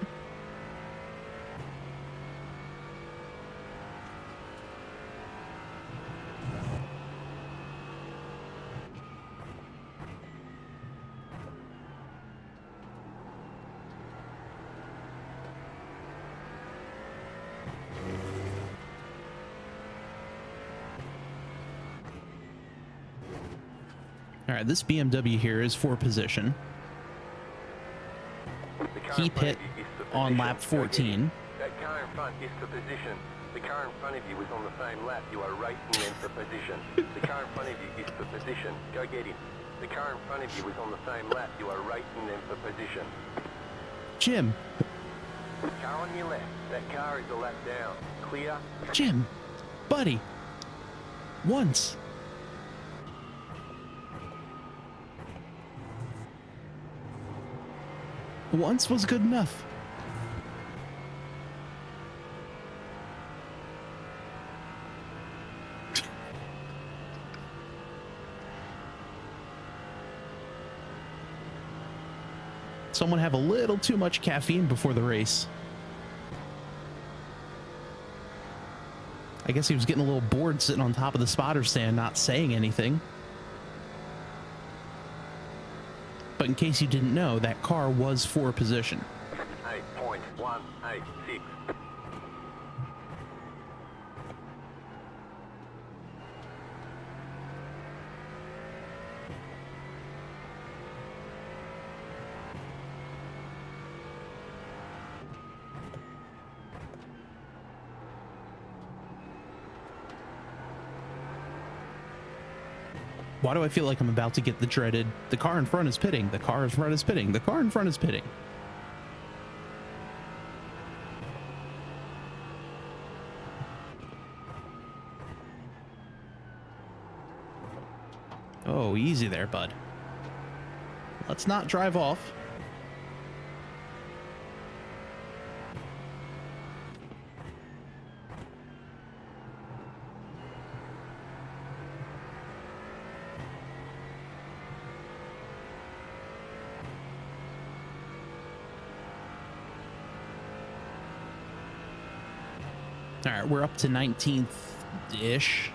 All right, this BMW here is for position. He pit on lap 14. That car in front is for position. The car in front of you is on the same lap. You are racing them for position. The car in front of you is for position. Go get him. The car in front of you is on the same lap. You are racing them for position. Jim. Car on your left. That car is a lap down. Clear. Jim. Buddy. Once. Once was good enough. Someone have a little too much caffeine before the race. I guess he was getting a little bored sitting on top of the spotter stand, not saying anything. But in case you didn't know, that car was 4 position. 8.186. Why do I feel like I'm about to get the dreaded, the car in front is pitting, the car in front is pitting, the car in front is pitting? Oh, easy there, bud. Let's not drive off. All right, we're up to 19th-ish.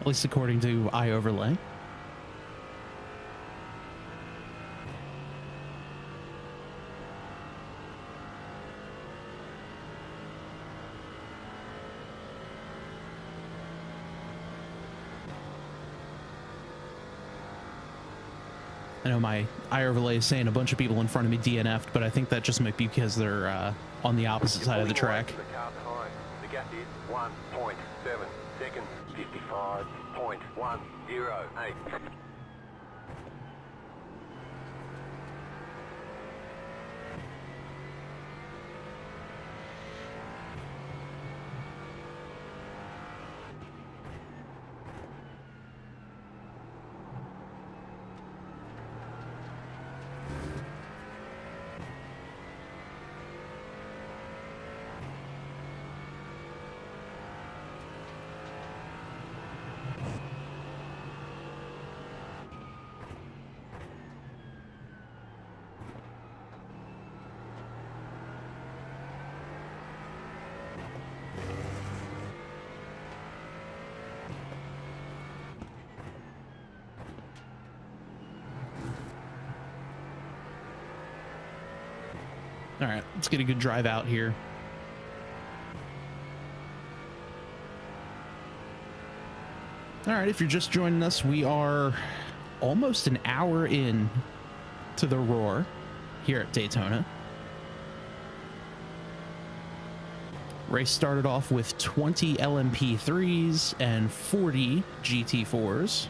At least according to iOverlay. I know my iOverlay is saying a bunch of people in front of me DNF'd, but I think that just might be because they're on the opposite side of the track. The car behind. The gap is 1.7 seconds, 55.108. All right, let's get a good drive out here. All right, if you're just joining us, we are almost an hour in to the Roar here at Daytona. Race started off with 20 LMP3s and 40 GT4s.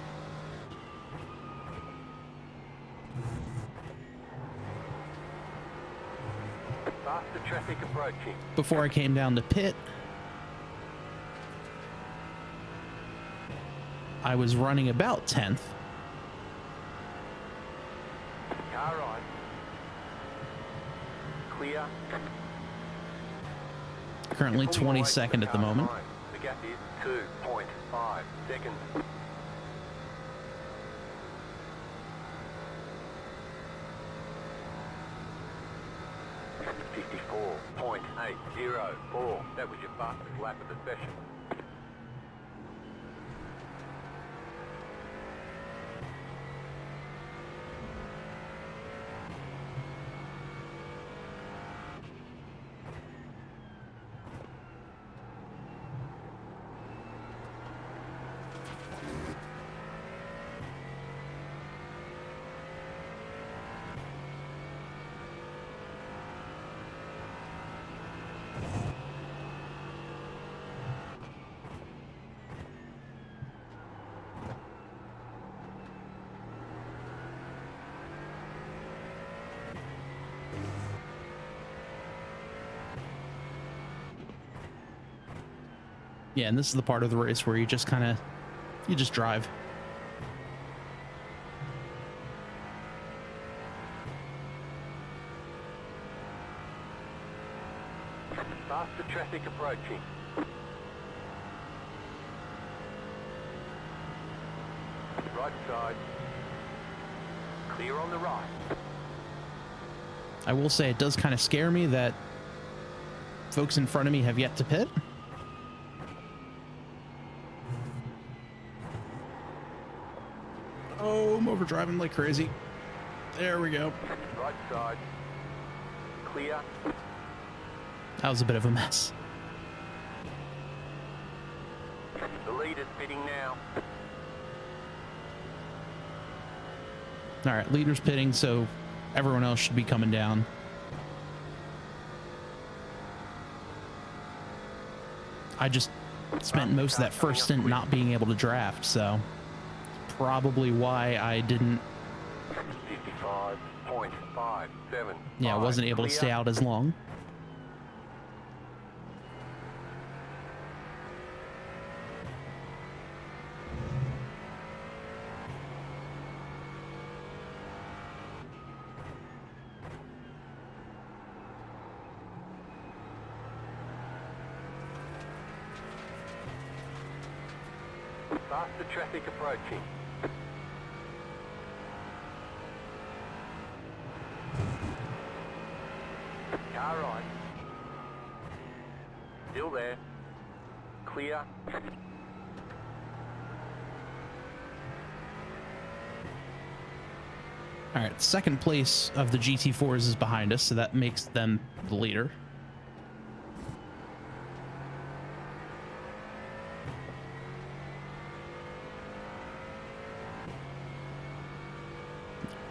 Traffic approaching. Before I came down to pit, I was running about 10th. Car right. Clear. Currently 22nd at the moment. The gap is 2.5 seconds. .804. That was your fastest lap of the session. Yeah, and this is the part of the race where you just drive. Faster traffic approaching. Right side. Clear on the right. I will say it does kind of scare me that folks in front of me have yet to pit. Oh, I'm overdriving like crazy. There we go. Right side. Clear. That was a bit of a mess. The leader's pitting now. All right, leader's pitting, so everyone else should be coming down. I just spent most of that first stint not being able to draft, so probably why I didn't. 55.57. Yeah, I wasn't able to stay out as long. Faster traffic approaching. Car right. Still there. Clear. All right, second place of the GT4s is behind us, so that makes them the leader.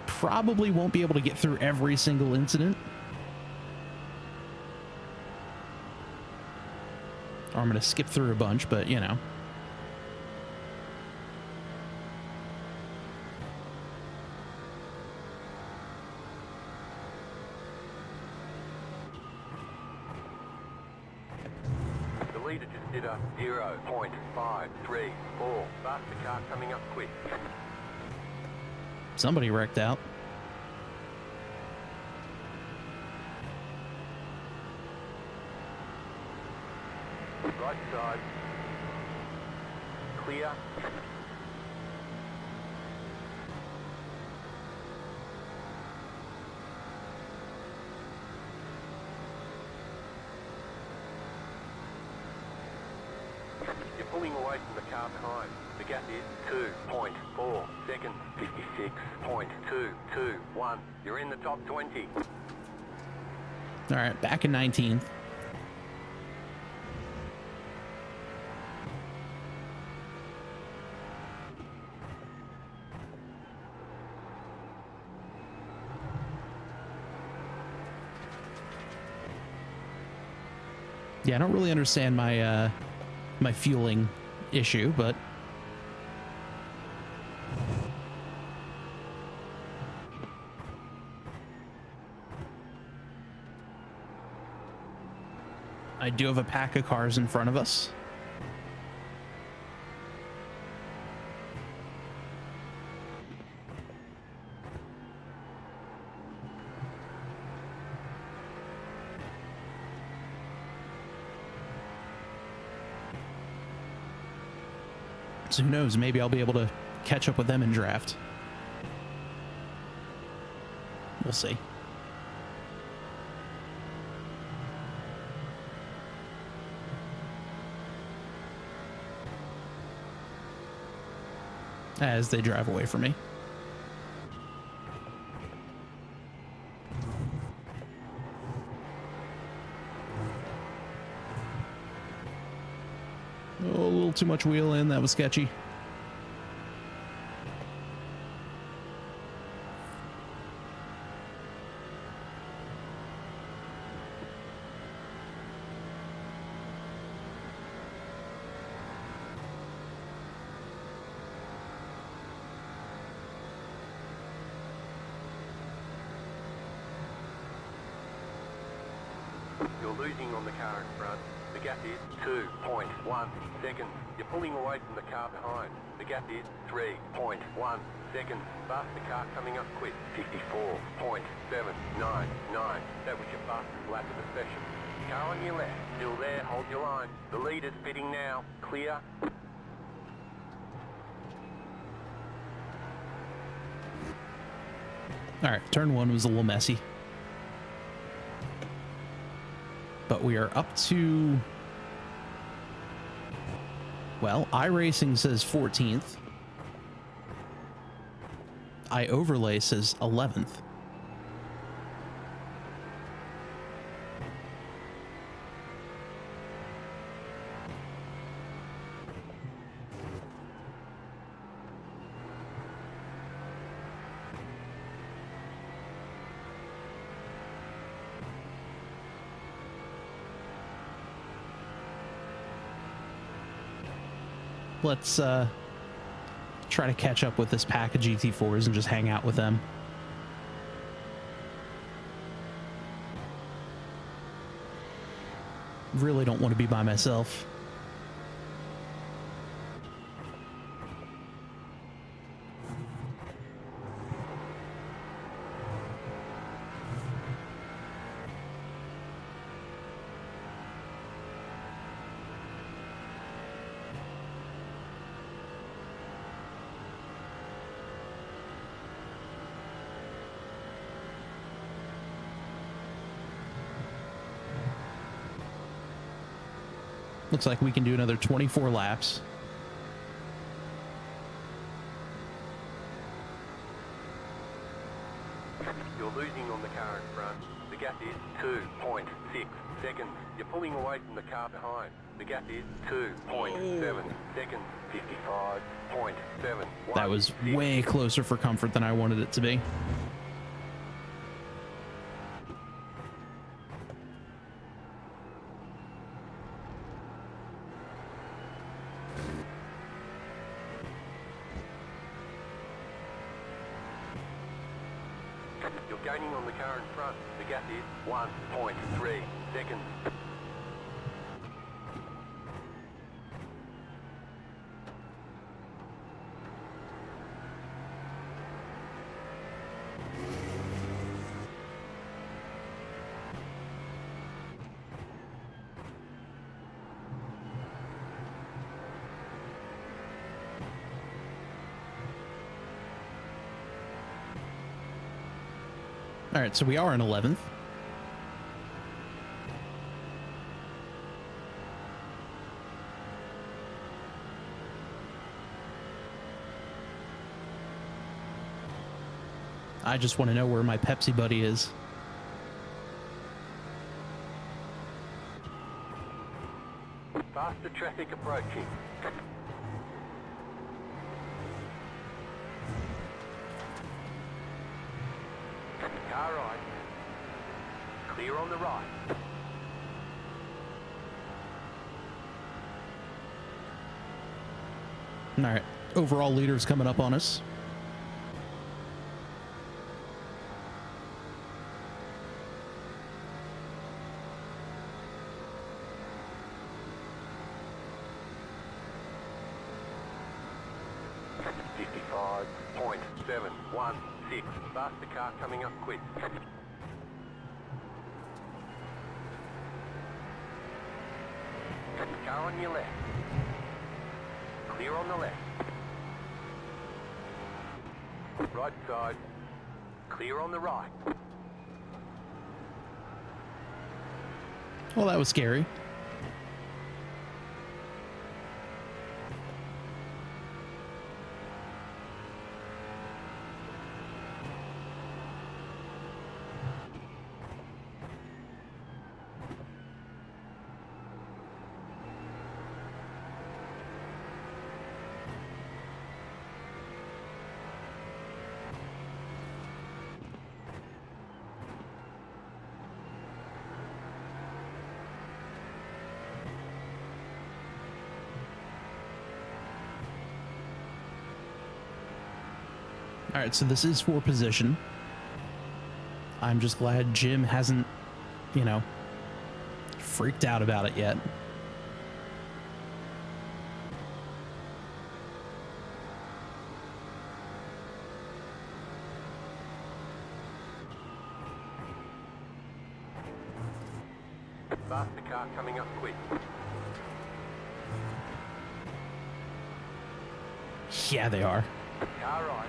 Probably won't be able to get through every single incident. Or I'm going to skip through a bunch, but you know. The leader just did a 0.534. Faster car coming up quick. Somebody wrecked out. Right side. Clear. You're pulling away from the car behind. The gap is 2.4 seconds. 56.221. You're in the top 20. All right, back in 19th. Yeah, I don't really understand my my fueling issue, but I do have a pack of cars in front of us. So who knows, maybe I'll be able to catch up with them in draft. We'll see. As they drive away from me. Oh, a little too much wheel in. That was sketchy. You're losing on the car in front. The gap is 2.1 seconds. You're pulling away from the car behind. The gap is 3.1 seconds. Faster car coming up quick. 54.799. That was your fastest lap of the session. Car on your left. Still there. Hold your line. The leader's pitting now. Clear. All right, turn one was a little messy. But we are up to, well, iRacing says 14th. iOverlay says 11th. Let's try to catch up with this pack of GT4s and just hang out with them. Really don't want to be by myself. Looks like we can do another 24 laps. You're losing on the car in front. The gap is 2.6 seconds. You're pulling away from the car behind. The gap is 2.7 seconds. 55.7. That was way closer for comfort than I wanted it to be. You're gaining on the car in front. The gap is 1.3 seconds. All right, so we are in 11th. I just want to know where my Pepsi buddy is. Faster traffic approaching. Car right. Clear on the right. All right, overall leader's coming up on us. Faster car coming up quick. Car on your left. Clear on the left. Right side. Clear on the right. Well, that was scary. All right, so this is for position. I'm just glad Jim hasn't, you know, freaked out about it yet. Faster car coming up quick. Yeah, they are. Car right.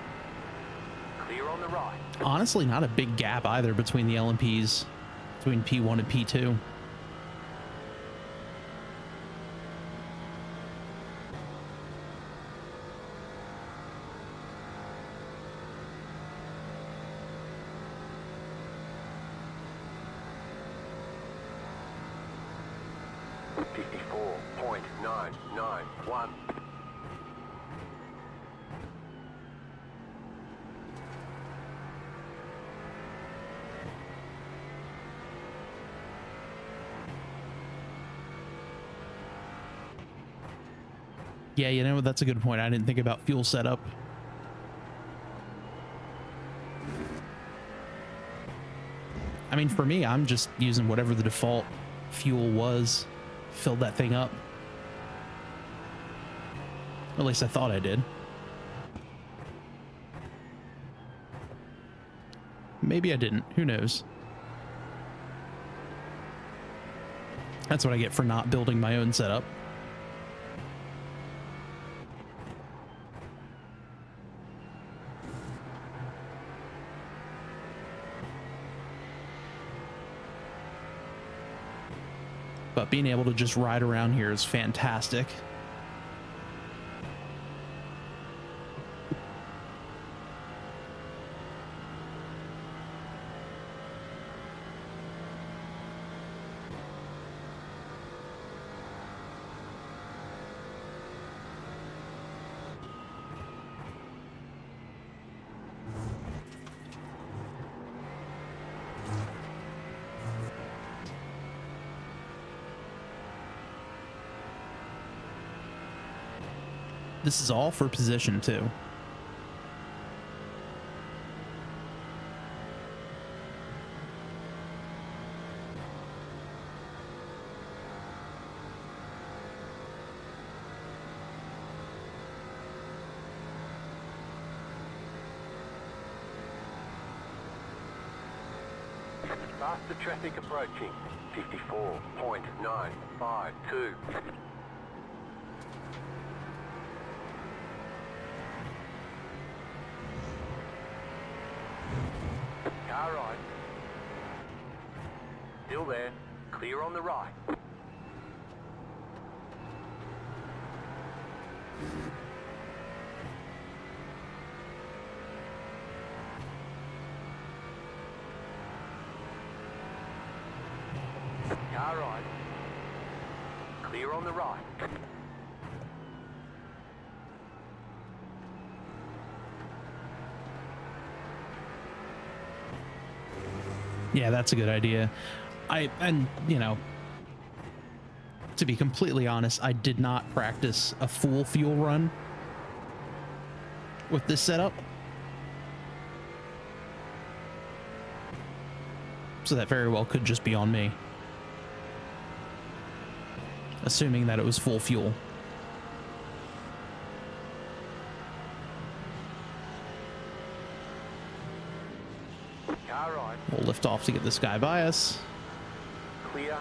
Clear on the right. Honestly, not a big gap either between the LMPs, between P1 and P2. .991. Yeah, you know, that's a good point. I didn't think about fuel setup. I mean, for me, I'm just using whatever the default fuel was, filled that thing up. At least I thought I did. Maybe I didn't. Who knows? That's what I get for not building my own setup. But being able to just ride around here is fantastic. This is all for position too. Faster traffic approaching. 54.952. Car right. Still there. Clear on the right. Car right. Clear on the right. Yeah, that's a good idea. And you know, to be completely honest, I did not practice a full fuel run with this setup. So that very well could just be on me. Assuming that it was full fuel. Car right. We'll lift off to get this guy by us. Clear.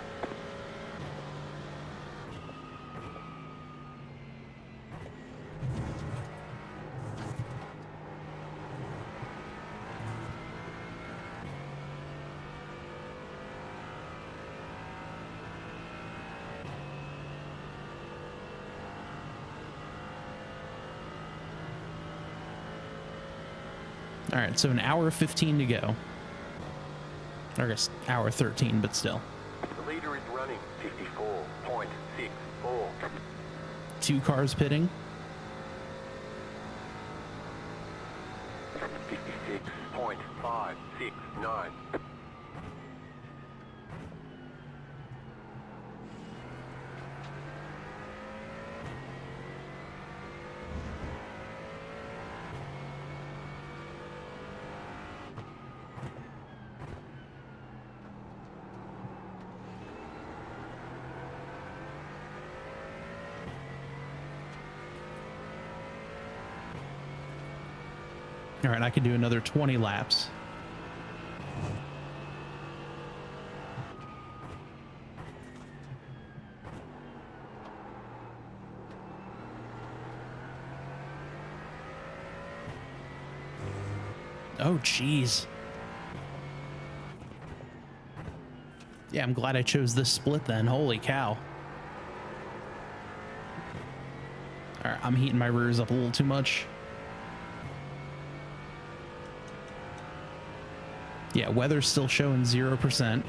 All right, so an hour 15 to go. Or I guess hour 13, but still. The leader is running 54.64. 2 cars pitting. 56.569. All right, I can do another 20 laps. Oh, jeez. Yeah, I'm glad I chose this split then. Holy cow. All right, I'm heating my rears up a little too much. Yeah, weather's still showing 0%.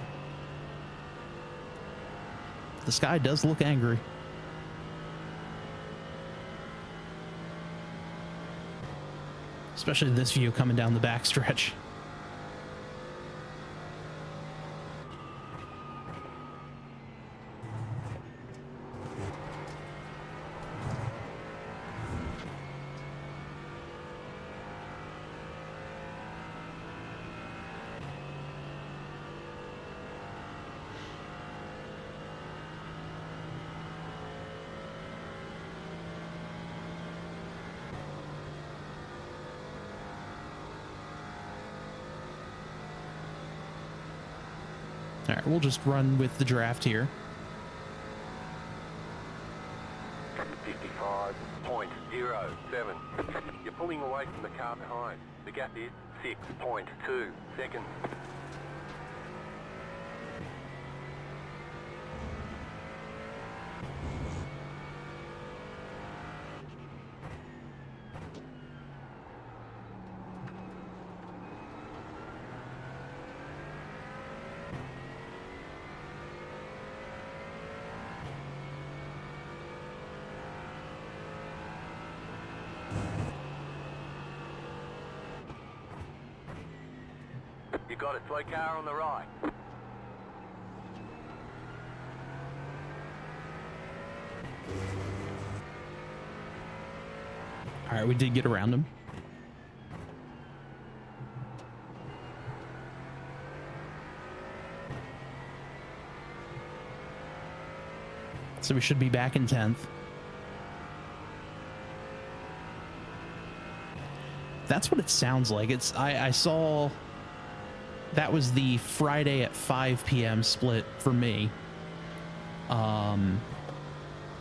The sky does look angry. Especially this view coming down the backstretch. All right, we'll just run with the draft here. 55.07. You're pulling away from the car behind. The gap is 6.2 seconds. You got a slow car on the right. All right, we did get around him. So we should be back in 10th. That's what it sounds like. It's I saw that was the Friday at 5 p.m. split for me. And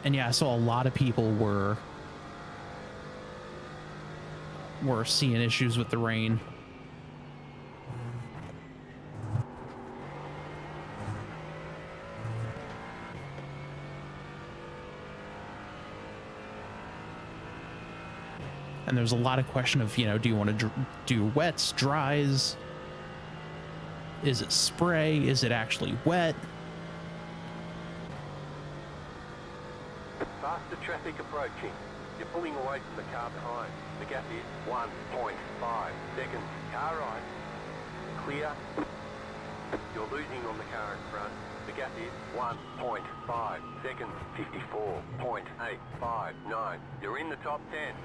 yeah, I saw a lot of people were seeing issues with the rain. And there's a lot of question of, you know, do you want to do wets, dries? Is it spray? Is it actually wet? Faster traffic approaching. You're pulling away from the car behind. The gap is 1.5 seconds. Car right. Clear. You're losing on the car in front. The gap is 1.5 seconds. 54.859. You're in the top 10.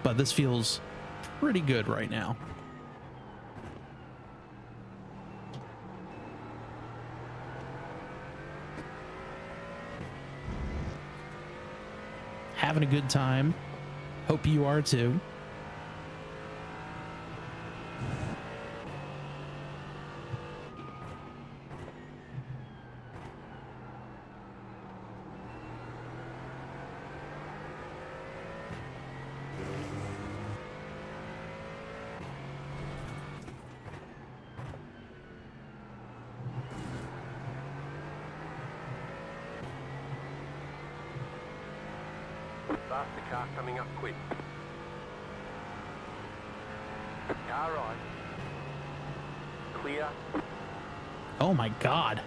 But this feels pretty good right now. Having a good time. Hope you are too. Faster car coming up quick. Car right. Clear. Oh my God.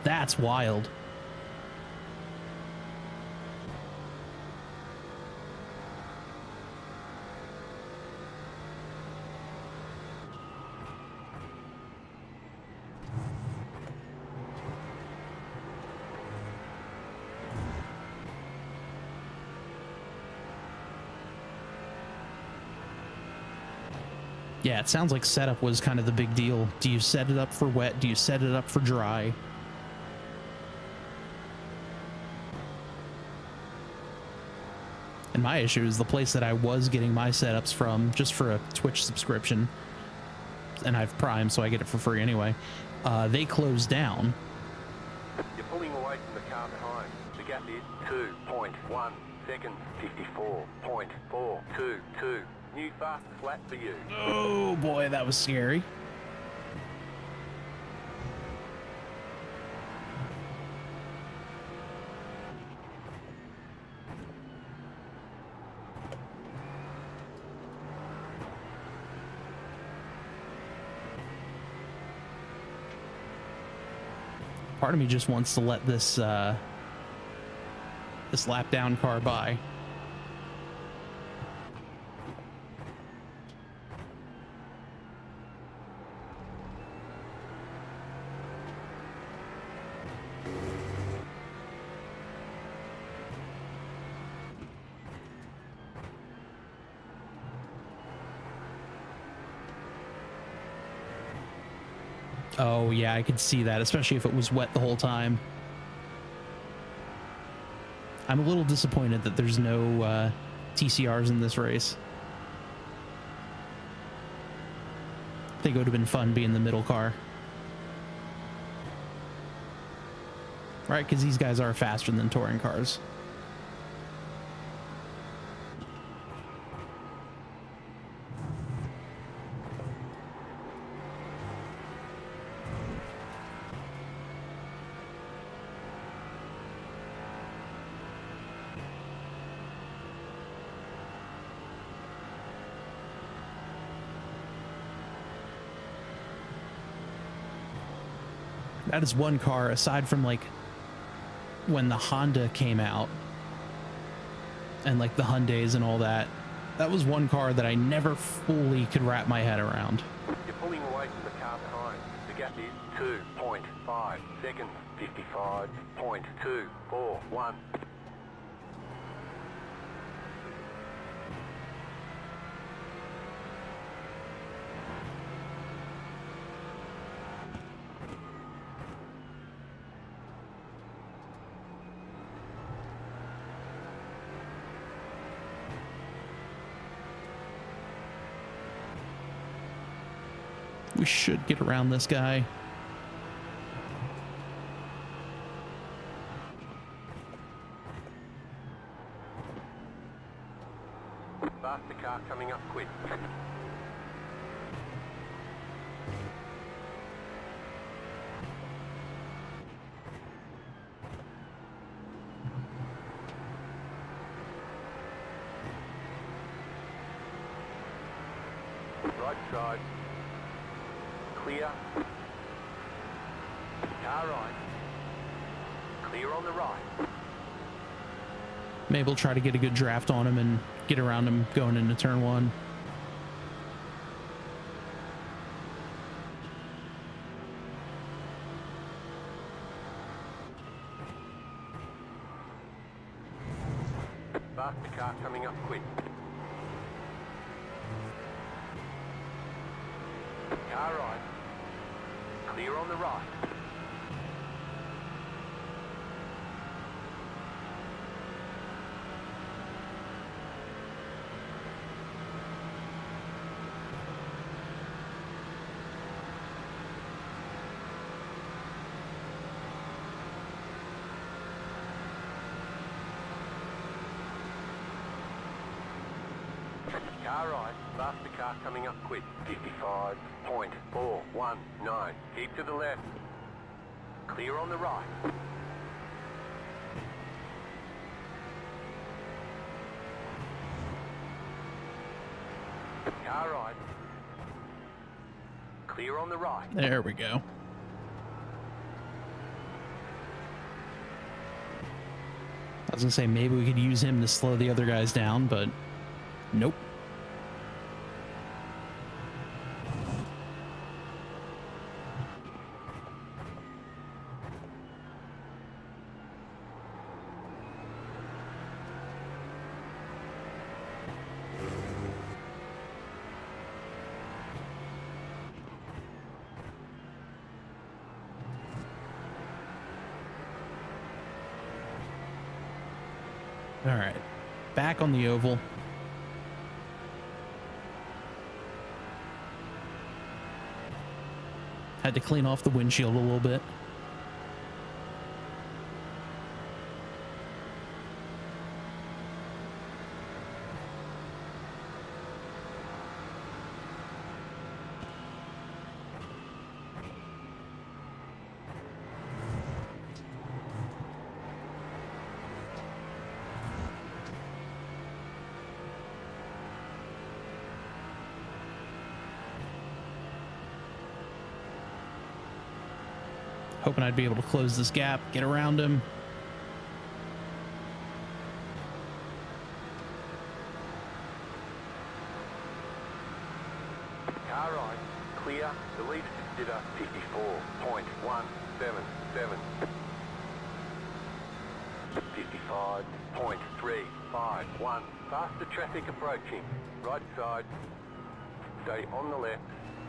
That's wild. Yeah, it sounds like setup was kind of the big deal. Do you set it up for wet? Do you set it up for dry? And my issue is the place that I was getting my setups from just for a Twitch subscription, and I've Prime, so I get it for free anyway. They closed down. You're pulling away from the car behind. The gap is 2.1 seconds, 54.422. New fastest lap for you. Oh boy, that was scary. Part of me just wants to let this this lap down car by. Oh yeah, I could see that, especially if it was wet the whole time. I'm a little disappointed that there's no TCRs in this race. I think it would have been fun being the middle car. Right, because these guys are faster than touring cars. That is one car, aside from like when the Honda came out and like the Hyundais and all that, that was one car that I never fully could wrap my head around. You're pulling away from the car behind. The gap is 2.5 seconds, 55.241. We should get around this guy. Faster car coming up quick. Right side. Clear. Car right. Clear on the right. Maybe we'll try to get a good draft on him and get around him going into turn one. Faster car coming up quick. Car right. Clear on the right. Car right, faster car coming up quick, 55.419. Keep to the left. Clear on the right. Car right. Clear on the right. There we go. I was gonna say maybe we could use him to slow the other guys down, but nope. All right. Back on the oval. Had to clean off the windshield a little bit. Hoping I'd be able to close this gap, get around him. Car right, clear. The lead consider 54.177. 55.351. Faster traffic approaching. Right side. Stay on the left.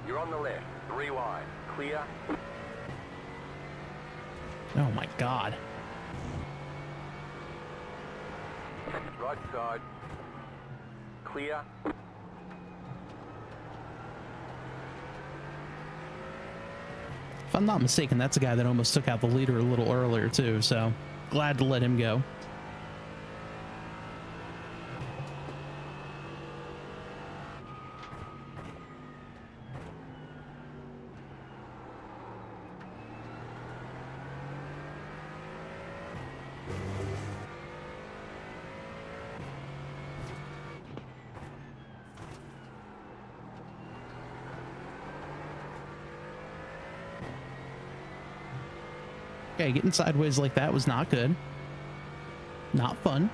You're on the left. 3 wide. Clear. Oh my God. Right side. Clear. If I'm not mistaken, that's a guy that almost took out the leader a little earlier too, so glad to let him go. Okay, getting sideways like that was not good. Not fun.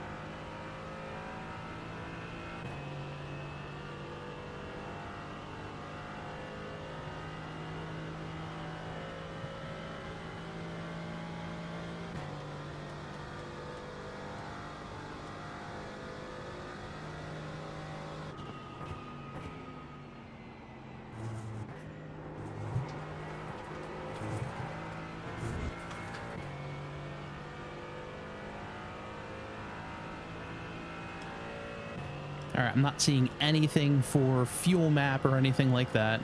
All right, I'm not seeing anything for fuel map or anything like that.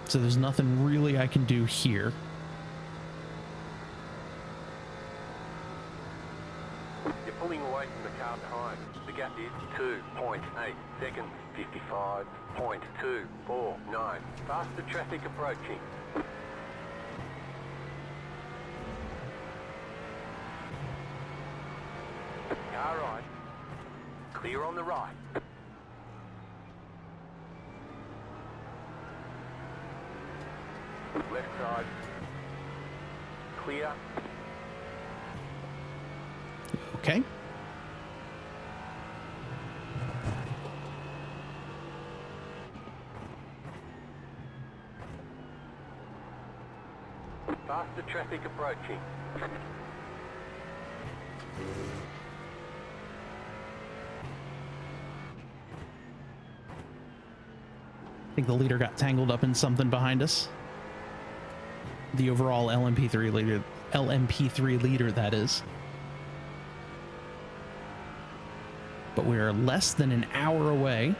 So there's nothing really I can do here. You're pulling away from the car behind. The gap is 2.8 seconds. 55.249. Faster traffic approaching. Car right. Clear on the right. Left side. Clear. Okay. Faster traffic approaching. I think the leader got tangled up in something behind us. The overall LMP3 leader, that is. But we are less than an hour away.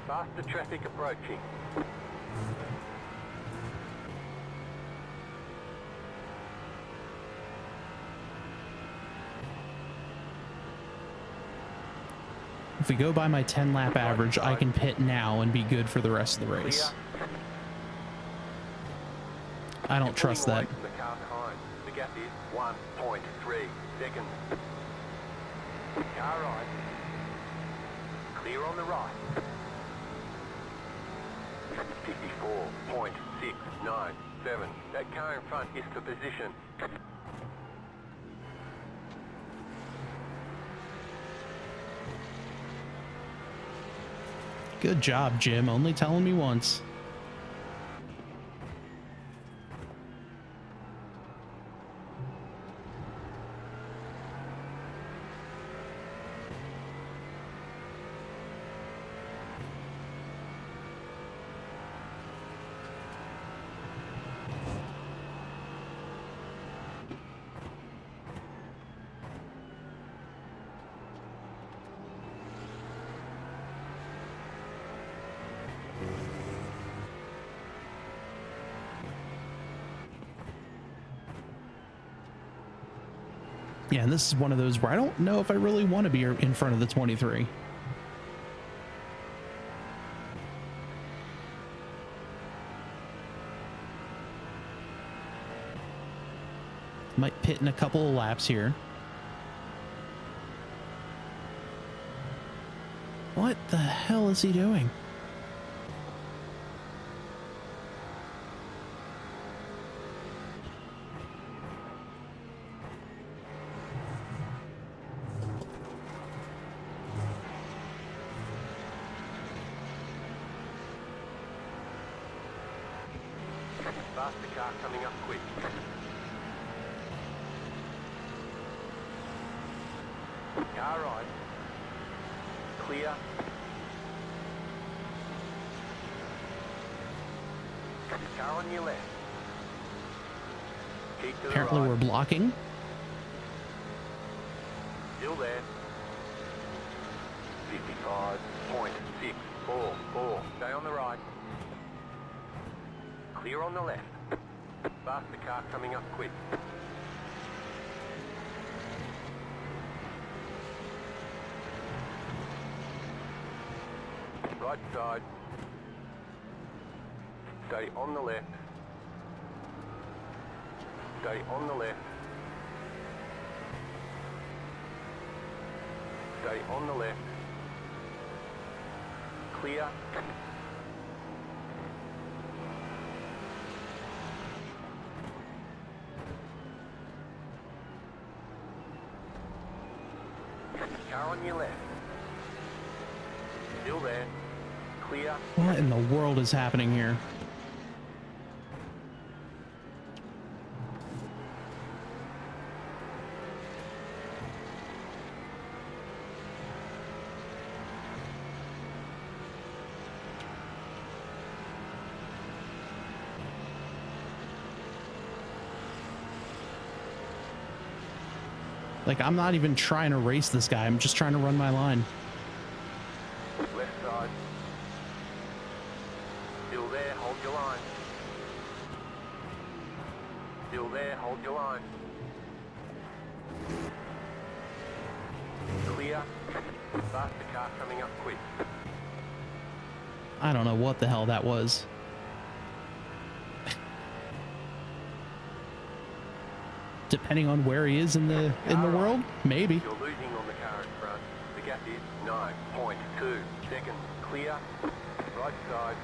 Faster traffic approaching. If we go by my 10 lap average, I can pit now and be good for the rest of the race. I don't trust that. The car behind. The gap is 1.3 seconds. Car right. Clear on the right. 54.697. That car in front is for position. Good job, Jim. Only telling me once. Yeah, and this is one of those where I don't know if I really want to be in front of the 23. Might pit in a couple of laps here. What the hell is he doing? Faster car coming up quick. Car right. Clear. Car on your left. Keep to the Apparently right. we're blocking. Still there. 55.644. Stay on the right. Clear on the left. Faster car coming up quick. Right side. Stay on the left. Stay on the left. Stay on the left. Clear. Car on your left. Still there. Clear. What in the world is happening here? Like, I'm not even trying to race this guy. I'm just trying to run my line. Left side. Still there, hold your line. Still there, hold your line. Clear. Faster car coming up quick. I don't know what the hell that was. Depending on where he is in the world, maybe. You're losing on the car in front. The gap is 9.2 seconds. Clear. Right side.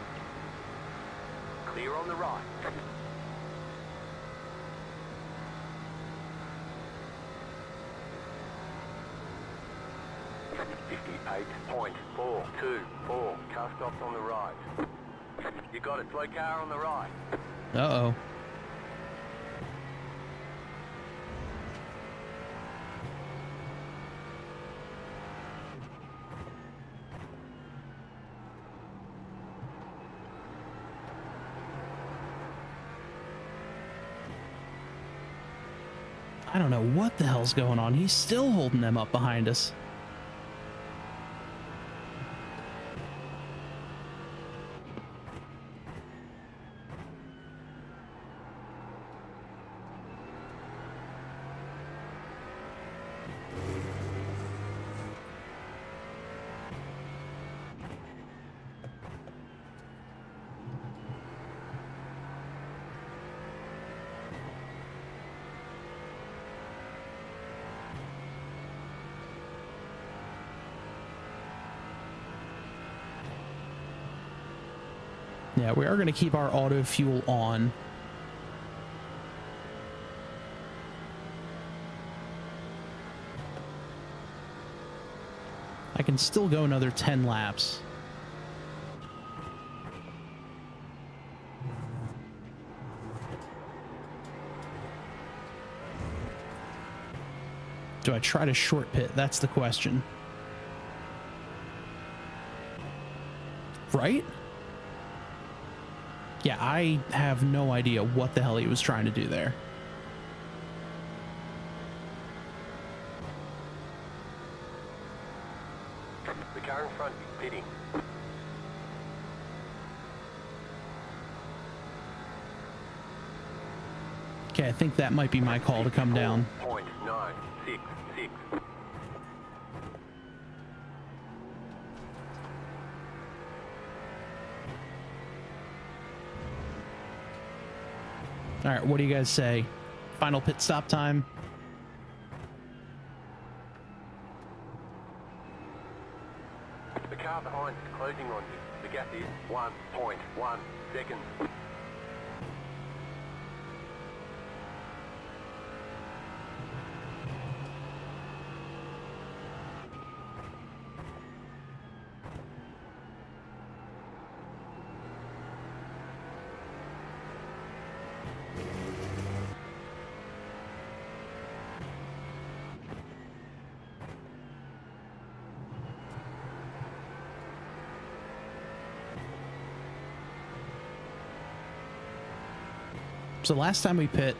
Clear on the right. .424. Car stopped on the right. You got a slow car on the right. Uh-oh. I don't know what the hell's going on. He's still holding them up behind us. Yeah, we are going to keep our auto fuel on. I can still go another 10 laps. Do I try to short pit? That's the question. Right? Yeah, I have no idea what the hell he was trying to do there. The car in front is pitting. Okay, I think that might be my call to come down. 0.966. All right, what do you guys say? Final pit stop time? The car behind is closing on you. The gap is 1.1 seconds. So last time we pit,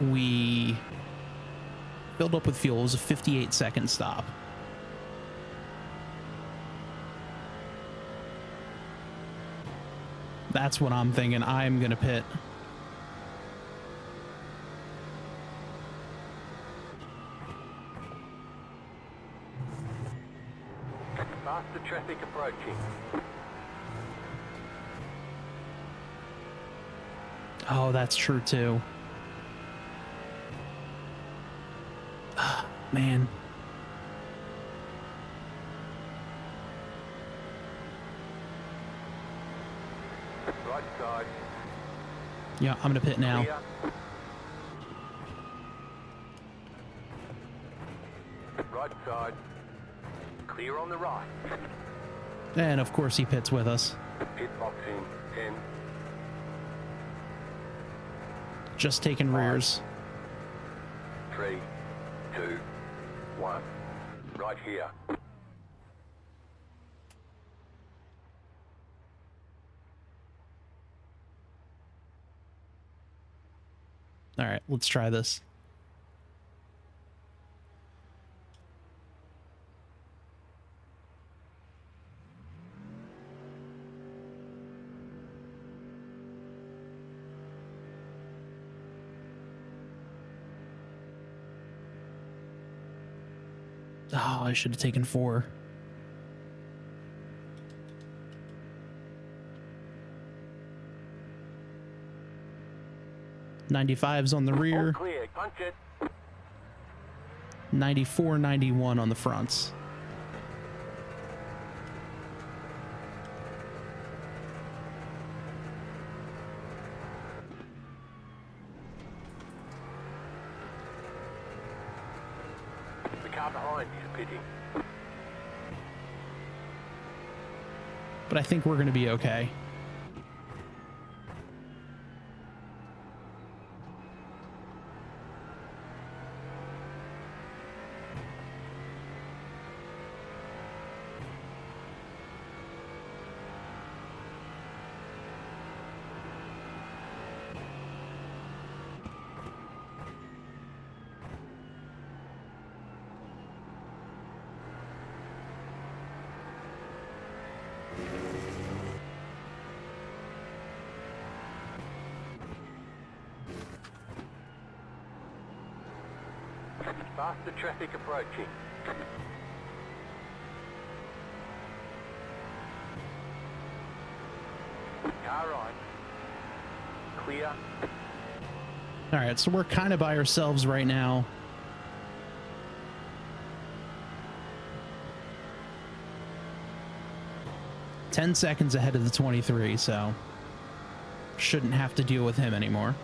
we filled up with fuel. It was a 58-second stop. That's what I'm thinking. I'm going to pit. Faster traffic approaching. Oh, that's true too. Man. Right side. Yeah, I'm gonna pit now. Clear. Right side. Clear on the right. And of course he pits with us. Pit box in 10. Just taking rears. 3, 2, 1. Right here. All right, let's try this. Oh, I should have taken 4. '95's on the All rear. clear. Punch it. 94, 91 on the fronts. The car behind is pitting. But I think we're going to be okay. Faster traffic approaching. Car right. Clear. All right, so we're kind of by ourselves right now. Ten seconds ahead of the 23, so shouldn't have to deal with him anymore.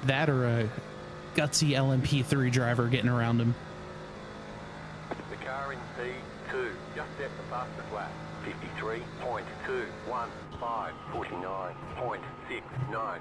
That or a gutsy LMP3 driver getting around him. The car in P2 just set the fastest lap. 53.215, 49.69.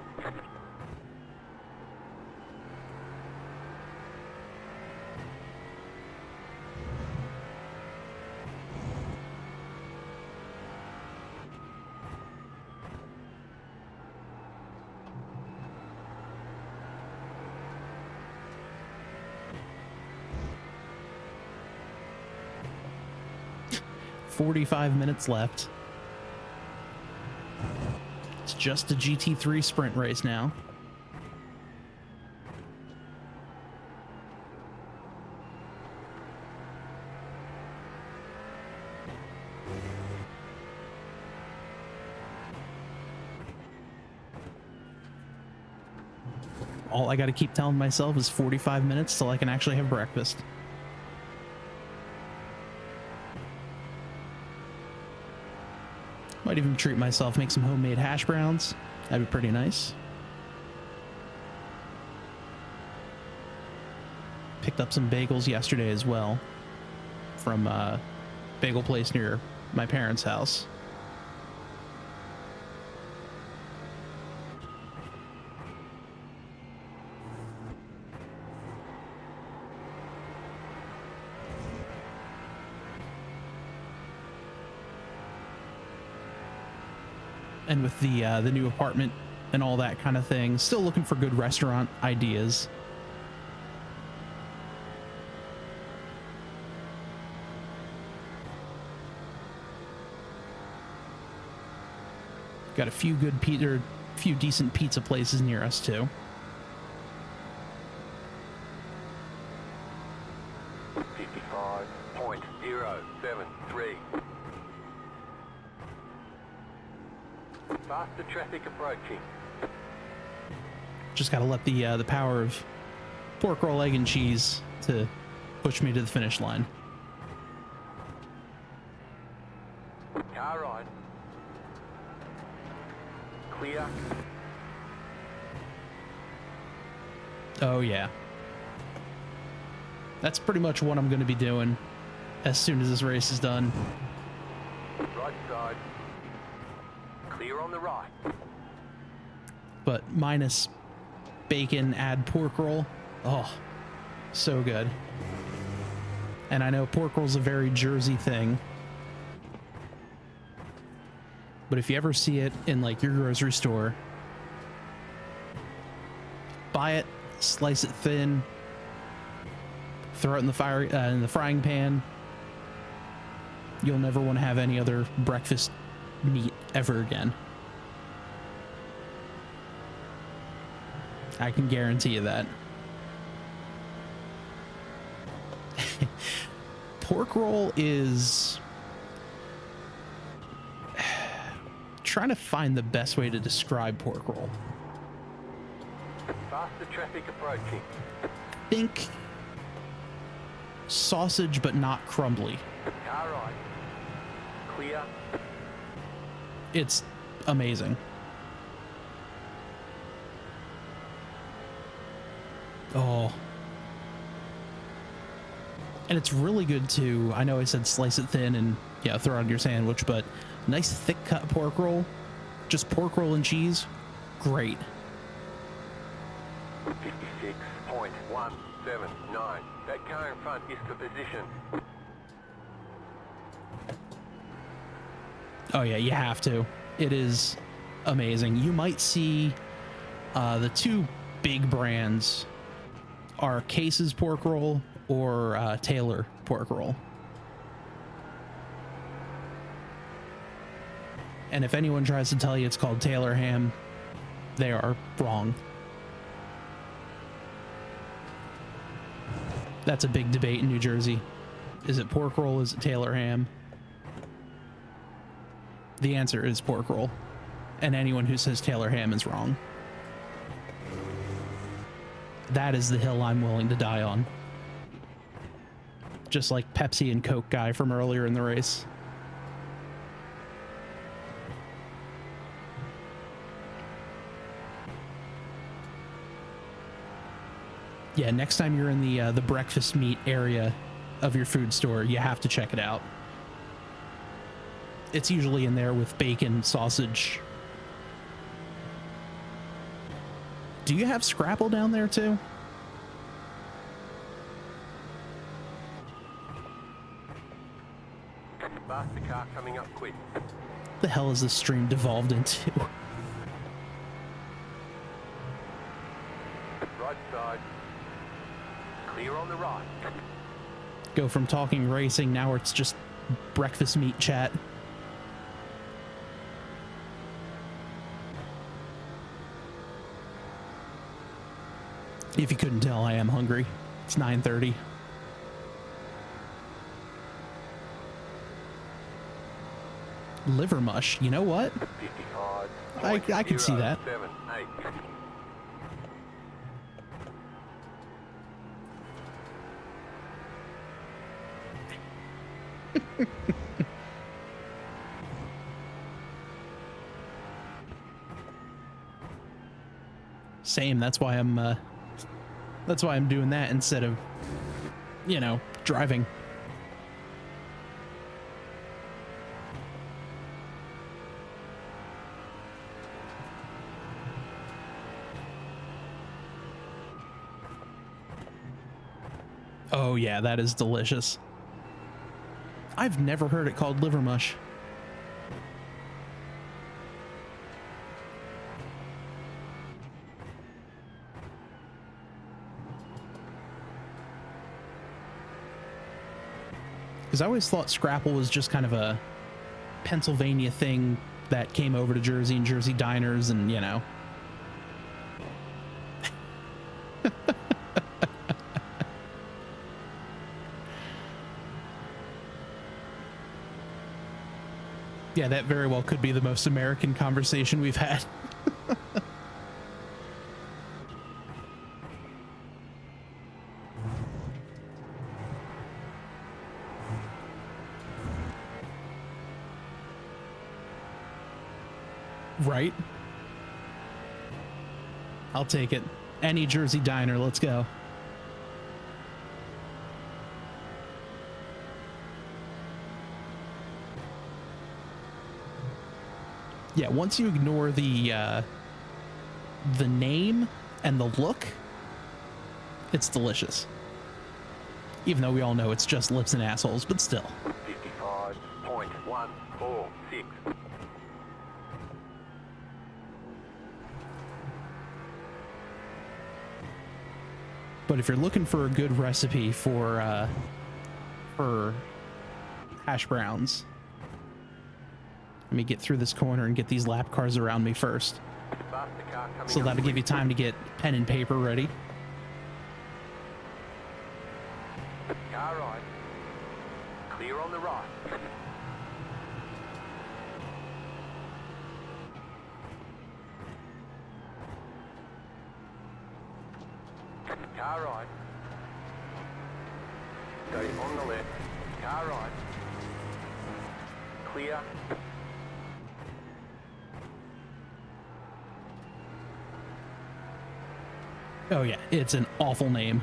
$45 minutes left. It's just a GT3 sprint race now. All I got to keep telling myself is 45 minutes till I can actually have breakfast. Might even treat myself, make some homemade hash browns. That'd be pretty nice. Picked up some bagels yesterday as well from a bagel place near my parents' house. And with the new apartment and all that kind of thing, still looking for good restaurant ideas. Got a few good few decent pizza places near us too. Faster traffic approaching. Just gotta let the power of pork roll, egg, and cheese to push me to the finish line. Car ride. Clear. Oh yeah. That's pretty much what I'm gonna be doing as soon as this race is done. Right side. Clear on the right. But minus bacon, add pork roll. Oh, so good. And I know pork roll's a very Jersey thing, but if you ever see it in like your grocery store, buy it, slice it thin, throw it in the frying pan. You'll never want to have any other breakfast meat ever again. I can guarantee you that. Pork roll is... trying to find the best way to describe pork roll. Faster traffic approaching. Think sausage, but not crumbly. Car right. Clear. It's amazing. Oh. And it's really good too. I know I said slice it thin and yeah, throw it on your sandwich, but nice thick cut pork roll, just pork roll and cheese, great. 56.179. That car in front is for position. Oh yeah, you have to. It is amazing. You might see the two big brands are Case's pork roll or Taylor pork roll. And if anyone tries to tell you it's called Taylor ham, they are wrong. That's a big debate in New Jersey. Is it pork roll? Is it Taylor ham? The answer is pork roll. And anyone who says Taylor ham is wrong. That is the hill I'm willing to die on. Just like Pepsi and Coke guy from earlier in the race. Yeah, next time you're in the breakfast meat area of your food store, you have to check it out. It's usually in there with bacon, sausage. Do you have Scrapple down there too? Faster car coming up quick. The hell is this stream devolved into? Right side. Clear on the right. Go from talking racing, now it's just breakfast meat chat. If you couldn't tell, I am hungry. It's 9:30. Liver mush, you know what? 55. I can see that. 7, 8. Same, that's why I'm doing that instead of, you know, driving. Oh yeah, that is delicious. I've never heard it called liver mush. Because I always thought Scrapple was just kind of a Pennsylvania thing that came over to Jersey and Jersey diners and, you know. Yeah, that very well could be the most American conversation we've had. Right? I'll take it. Any Jersey diner, let's go. Yeah, once you ignore the name and the look, it's delicious. Even though we all know it's just lips and assholes, but still. 55.146. But if you're looking for a good recipe for hash browns, let me get through this corner and get these lap cars around me first. So that'll give you time to get pen and paper ready. Car right. Clear on the right. Car right. Stay on the left. Car right. Clear. Oh yeah, it's an awful name.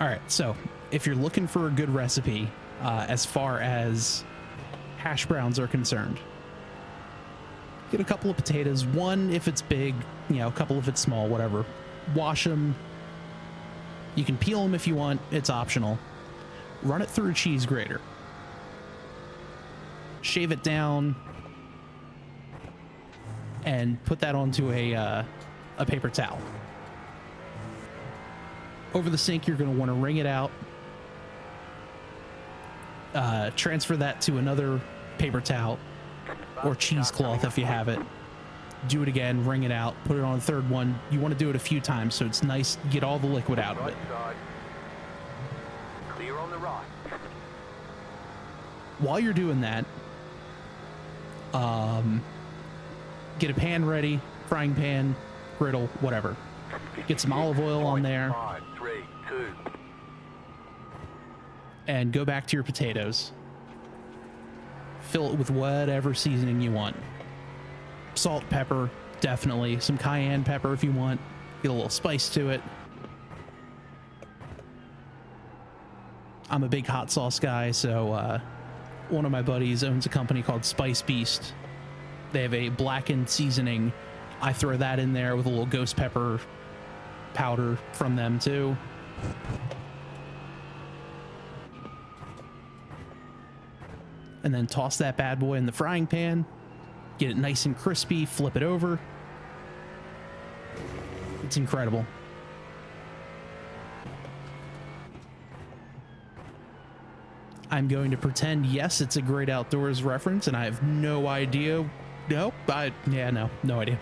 All right, so if you're looking for a good recipe, as far as hash browns are concerned, get a couple of potatoes. One if it's big, you know, a couple if it's small, whatever. Wash them. You can peel them if you want. It's optional. Run it through a cheese grater. Shave it down. And put that onto a paper towel. Over the sink, you're going to want to wring it out. Transfer that to another paper towel or cheesecloth if you have it. Do it again, wring it out, put it on the third one. You want to do it a few times so it's nice, get all the liquid out of it. Clear on the right. While you're doing that, get a pan ready, frying pan, griddle, whatever. Get some olive oil on there. 5, 3, 2. And go back to your potatoes. Fill it with whatever seasoning you want. Salt, pepper, definitely. Some cayenne pepper if you want. Get a little spice to it. I'm a big hot sauce guy, so one of my buddies owns a company called Spice Beast. They have a blackened seasoning. I throw that in there with a little ghost pepper powder from them too. And then toss that bad boy in the frying pan. Get it nice and crispy, flip it over. It's incredible. I'm going to pretend, yes, it's a Great Outdoors reference, and I have no idea. Nope. No idea.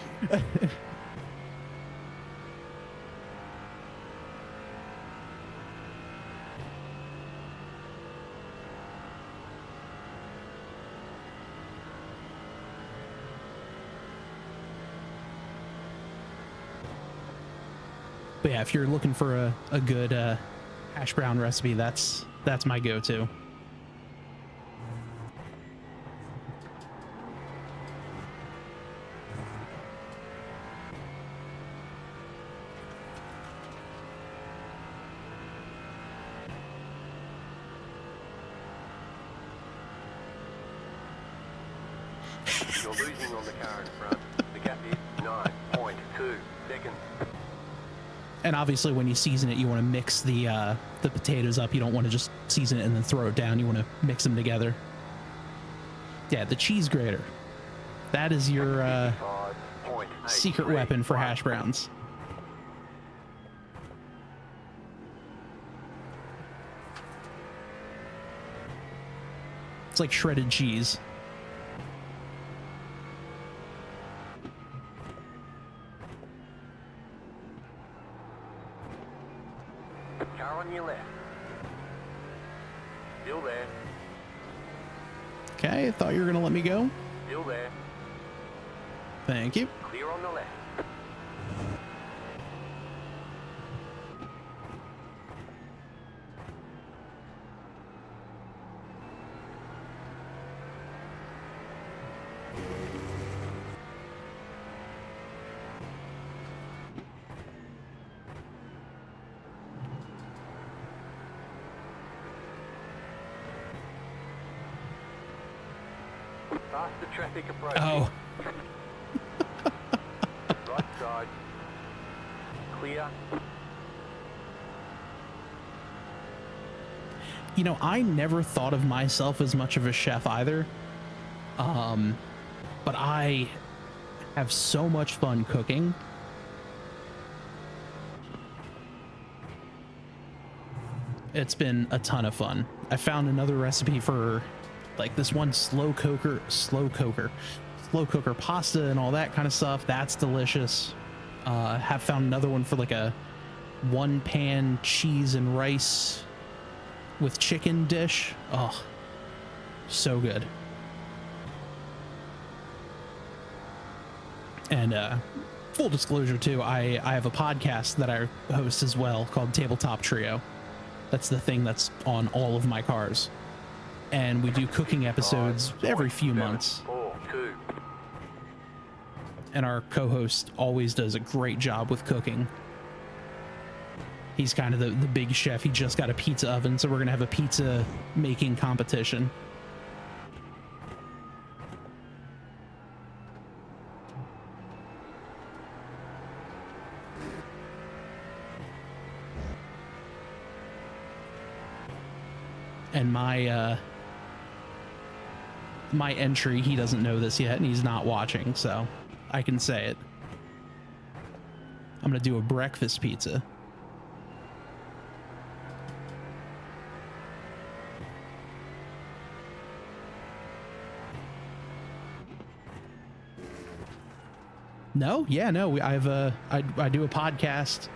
But yeah, if you're looking for a good hash brown recipe, that's my go-to. You're losing on the car in front. The gap is 9.2 seconds. And obviously when you season it, you want to mix the potatoes up. You don't want to just season it and then throw it down. You want to mix them together. Yeah, the cheese grater. That is your secret weapon for hash browns. It's like shredded cheese. Car on your left. Still there. Okay, I thought you were going to let me go. Still there. Thank you. Clear on the left. Faster traffic approaching. Oh, Right side. Clear. you know, I never thought of myself as much of a chef either. But I have so much fun cooking. It's been a ton of fun. I found another recipe for like this one slow cooker pasta and all that kind of stuff. That's delicious. Have found another one for like a one pan cheese and rice with chicken dish. Oh, so good. And full disclosure too, I have a podcast that I host as well called Tabletop Trio. That's the thing that's on all of my cars. And we do cooking episodes every few months. 4, 2. And our co-host always does a great job with cooking. He's kind of the big chef. He just got a pizza oven, so we're going to have a pizza making competition. And my entry, he doesn't know this yet, and he's not watching, so I can say it. I'm gonna do a breakfast pizza. No, yeah, no. I do a podcast.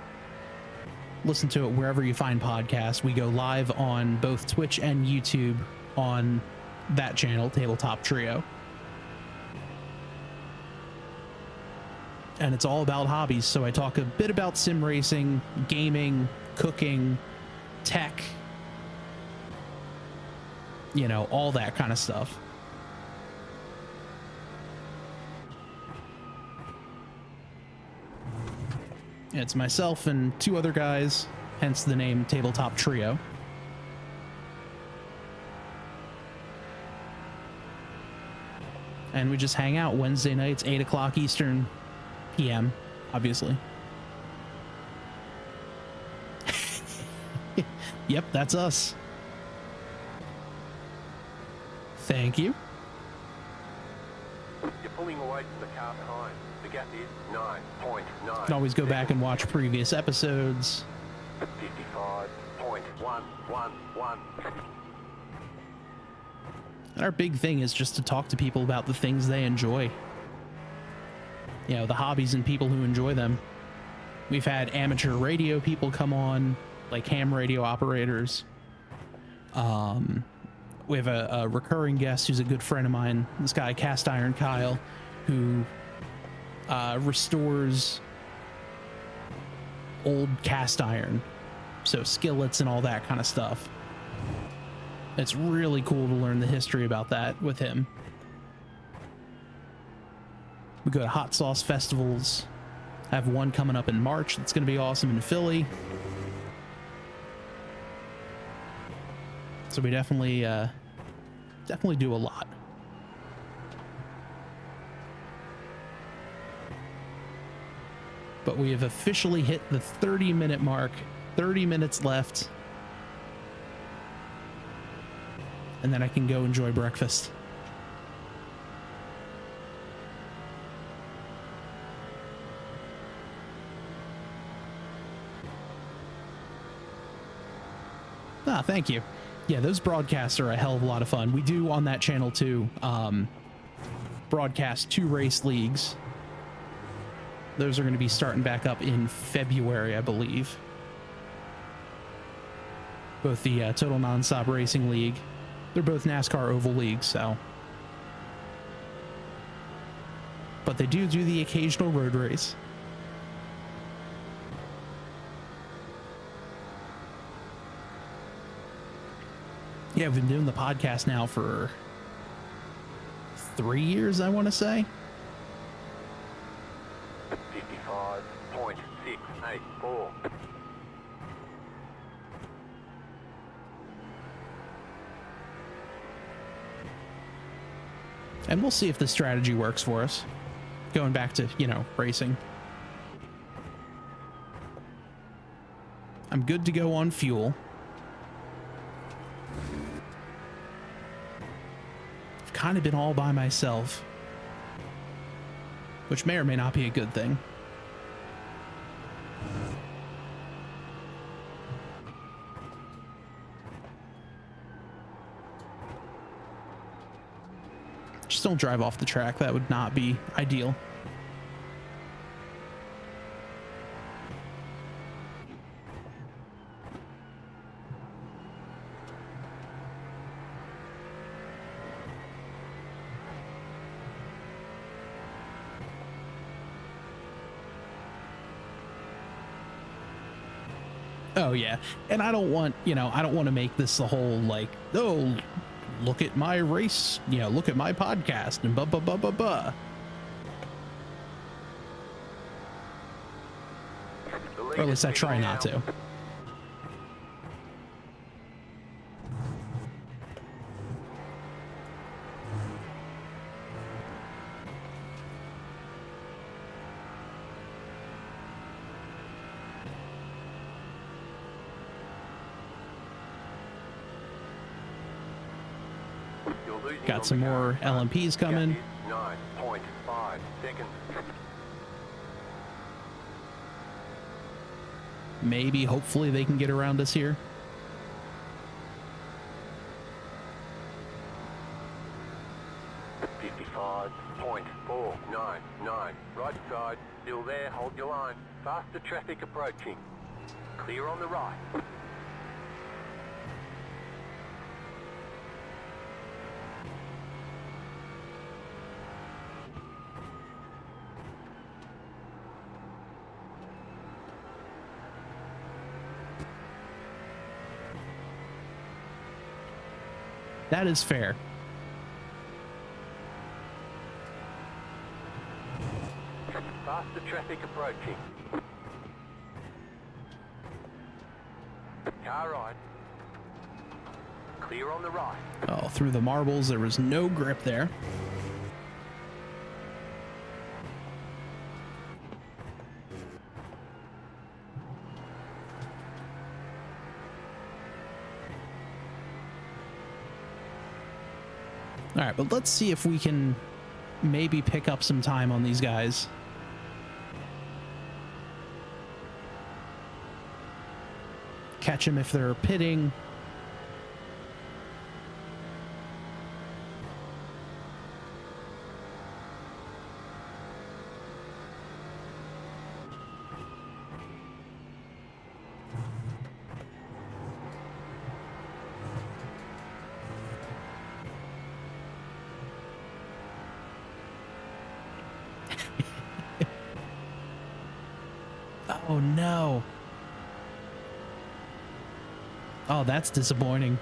Listen to it wherever you find podcasts. We go live on both Twitch and YouTube on that channel, Tabletop Trio. And it's all about hobbies. So I talk a bit about sim racing, gaming, cooking, tech, you know, all that kind of stuff. It's myself and two other guys, hence the name Tabletop Trio. And we just hang out Wednesday nights, 8 o'clock Eastern PM, obviously. Yep, that's us. Thank you. You're pulling away from the car behind. The gap is 9.9. You can always go back and watch previous episodes. 55.111. And our big thing is just to talk to people about the things they enjoy. You know, the hobbies and people who enjoy them. We've had amateur radio people come on, like ham radio operators. We have a recurring guest who's a good friend of mine, this guy Cast Iron Kyle, who restores old cast iron, so skillets and all that kind of stuff. It's really cool to learn the history about that with him. We go to hot sauce festivals. I have one coming up in March that's going to be awesome in Philly. So we definitely do a lot. But we have officially hit the 30-minute mark. 30 minutes left. And then I can go enjoy breakfast. Ah, thank you. Yeah, those broadcasts are a hell of a lot of fun. We do on that channel too, broadcast 2 race leagues. Those are going to be starting back up in February, I believe. Both the Total Nonstop Racing League. They're both NASCAR Oval Leagues, so. But they do the occasional road race. Yeah, we've been doing the podcast now for 3 years, I want to say. 55.684. And we'll see if the strategy works for us. Going back to, you know, racing. I'm good to go on fuel. I've kind of been all by myself, which may or may not be a good thing. Just don't drive off the track. That would not be ideal. Oh yeah, and I don't want, you know, I don't want to make this the whole like, oh, look at my race, you know, look at my podcast and blah blah blah blah blah. Or at least I try not to. Got some more LMPs coming. 9.5 seconds. Maybe, hopefully they can get around us here. .499. Right side, still there, hold your line. Faster traffic approaching. Clear on the right. That is fair. Faster traffic approaching. car right. Clear on the right. Oh, through the marbles, there was no grip there. All right, but let's see if we can maybe pick up some time on these guys. Catch them if they're pitting. Oh no. Oh, that's disappointing.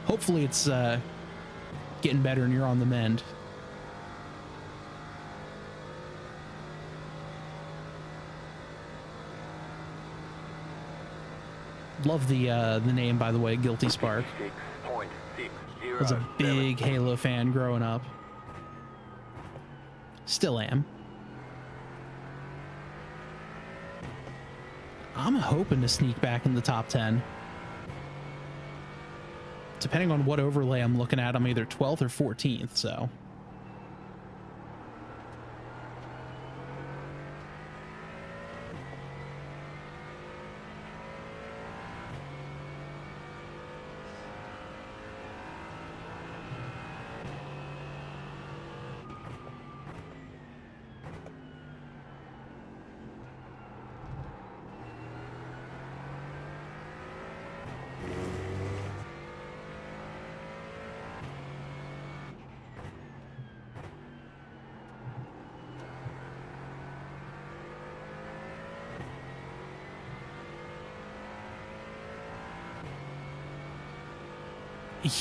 Hopefully it's getting better and you're on the mend. Love the name, by the way, Guilty Spark. 6.607. Was a big Halo fan growing up. Still am. I'm hoping to sneak back in the top 10. Depending on what overlay I'm looking at, I'm either 12th or 14th, so.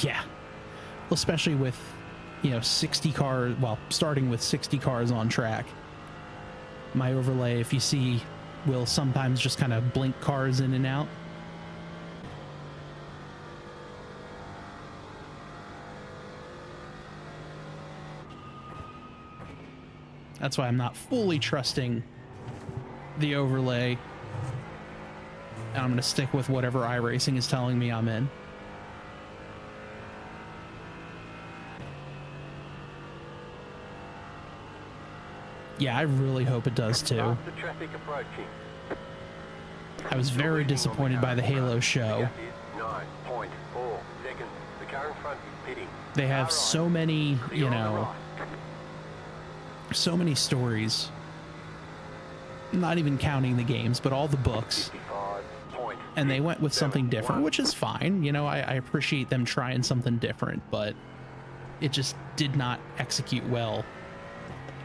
Yeah, well, especially with, 60 cars, well, starting with 60 cars on track. My overlay, if you see, will sometimes just kind of blink cars in and out. That's why I'm not fully trusting the overlay. And I'm going to stick with whatever iRacing is telling me I'm in. Yeah, I really hope it does too. The traffic approaching. I was very disappointed by the Halo show. 9.4 seconds. The car in front is pitting. They have so many, so many stories. Not even counting the games, but all the books. And they went with something different, which is fine. I appreciate them trying something different, but it just did not execute well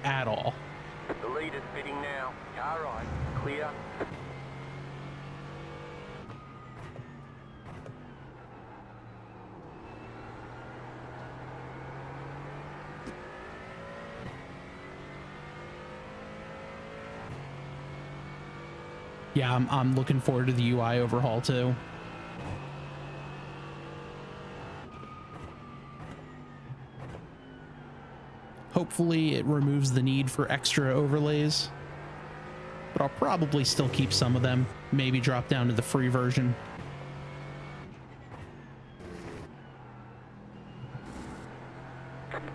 at all. The leader's pitting now. Car right. Clear. Yeah, I'm looking forward to the UI overhaul too. Hopefully it removes the need for extra overlays, but I'll probably still keep some of them, maybe drop down to the free version.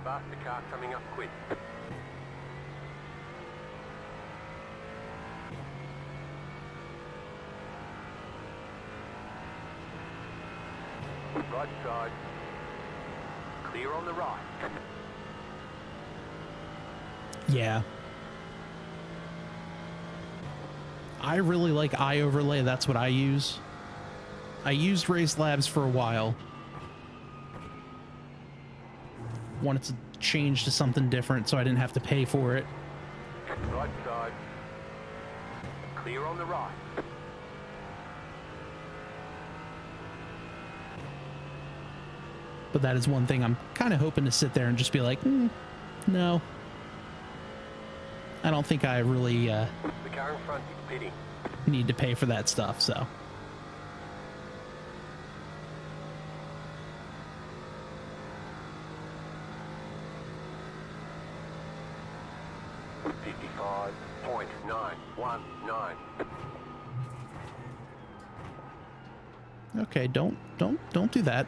Faster car coming up quick. Right side. Clear on the right. Yeah. I really like iOverlay. That's what I use. I used Race Labs for a while. Wanted to change to something different so I didn't have to pay for it. Right side. Clear on the right. But that is one thing I'm kind of hoping to sit there and just be like, no. I don't think I really the car in front is pitting. need to pay for that stuff, so. 55.919. Okay, don't do that.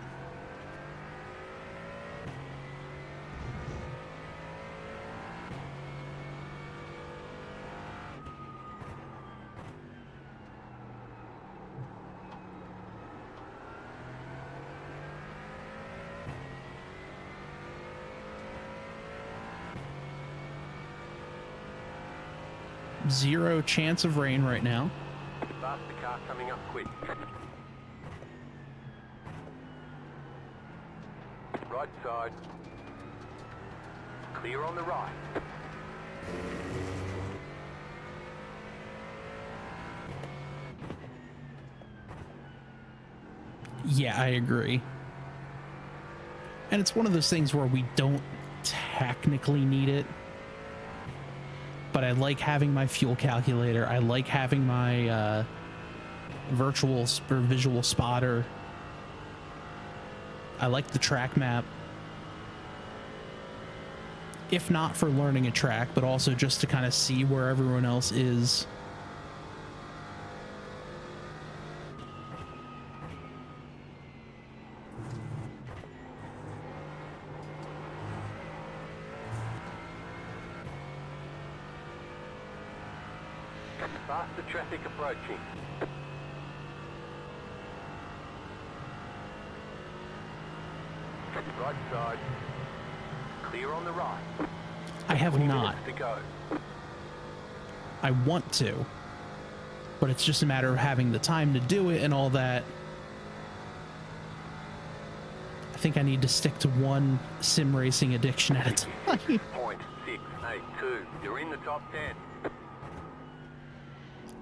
Zero chance of rain right now. Faster car coming up quick. Right side. Clear on the right. Yeah, I agree. And it's one of those things where we don't technically need it. But I like having my fuel calculator. I like having my virtual or visual spotter. I like the track map. If not for learning a track, but also just to kind of see where everyone else is. Faster traffic approaching. Right side. Clear on the right. I have 20 not. minutes to go. I want to. But it's just a matter of having the time to do it and all that. I think I need to stick to one sim racing addiction at a time. 682. You're in the top 10.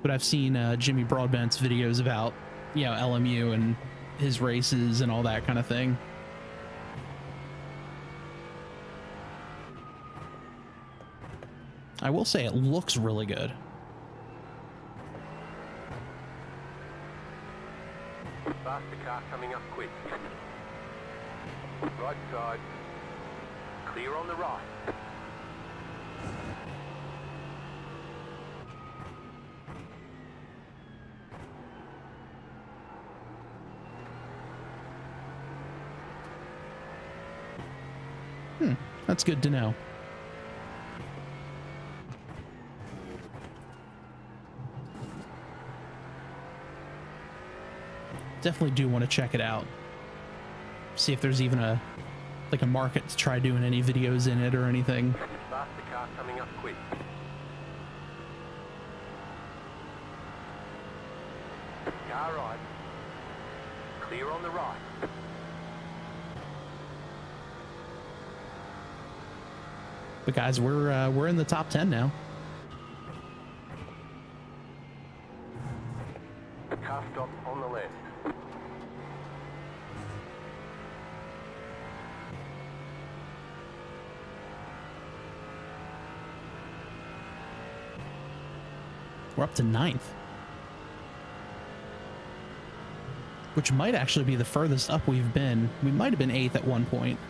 But I've seen Jimmy Broadbent's videos about, you know, LMU and his races and all that kind of thing. I will say it looks really good. Faster car coming up quick. Right side. Clear on the right. That's good to know. Definitely do want to check it out. See if there's even a market to try doing any videos in it or anything. Faster car coming up quick. Car right. Clear on the right. But guys, we're in the top 10 now. Car stop on the left. We're up to 9th. Which might actually be the furthest up we've been. We might have been 8th at one point.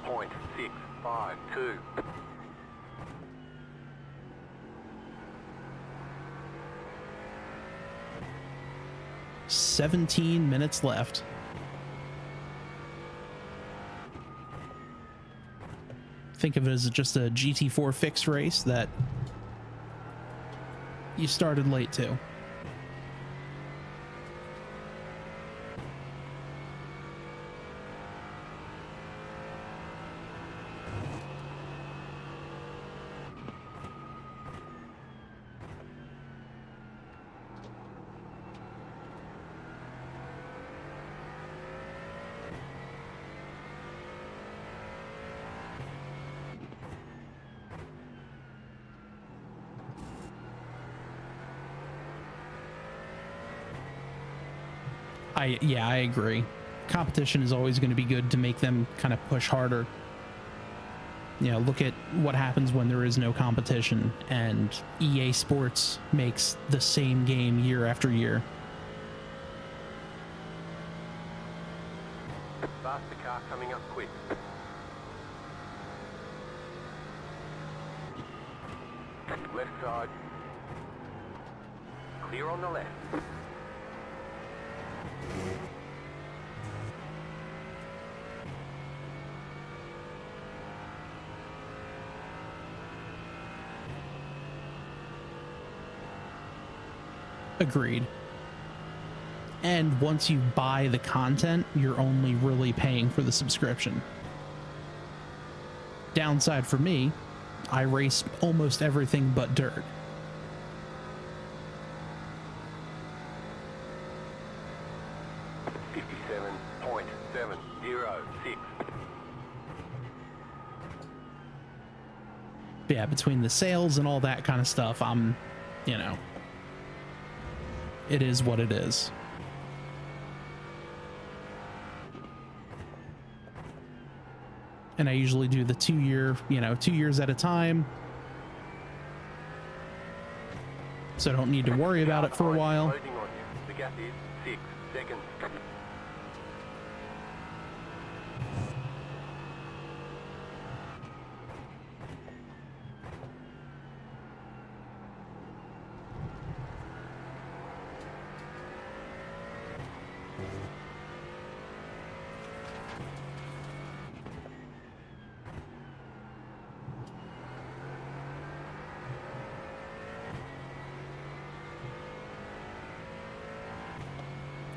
.652. 17 minutes left. Think of it as just a GT4 fixed race that you started late to. Yeah, I agree. Competition is always going to be good to make them kind of push harder. You know, look at what happens when there is no competition and EA Sports makes the same game year after year. Faster car coming up quick. Left side. Clear on the left. Agreed. And once you buy the content, you're only really paying for the subscription. Downside for me, I race almost everything but dirt. Yeah, between the sales and all that kind of stuff, I'm, you know, it is what it is. And I usually do the 2 year, you know, 2 years at a time. So I don't need to worry about it for a while. Loading on you. The gap is 6 seconds.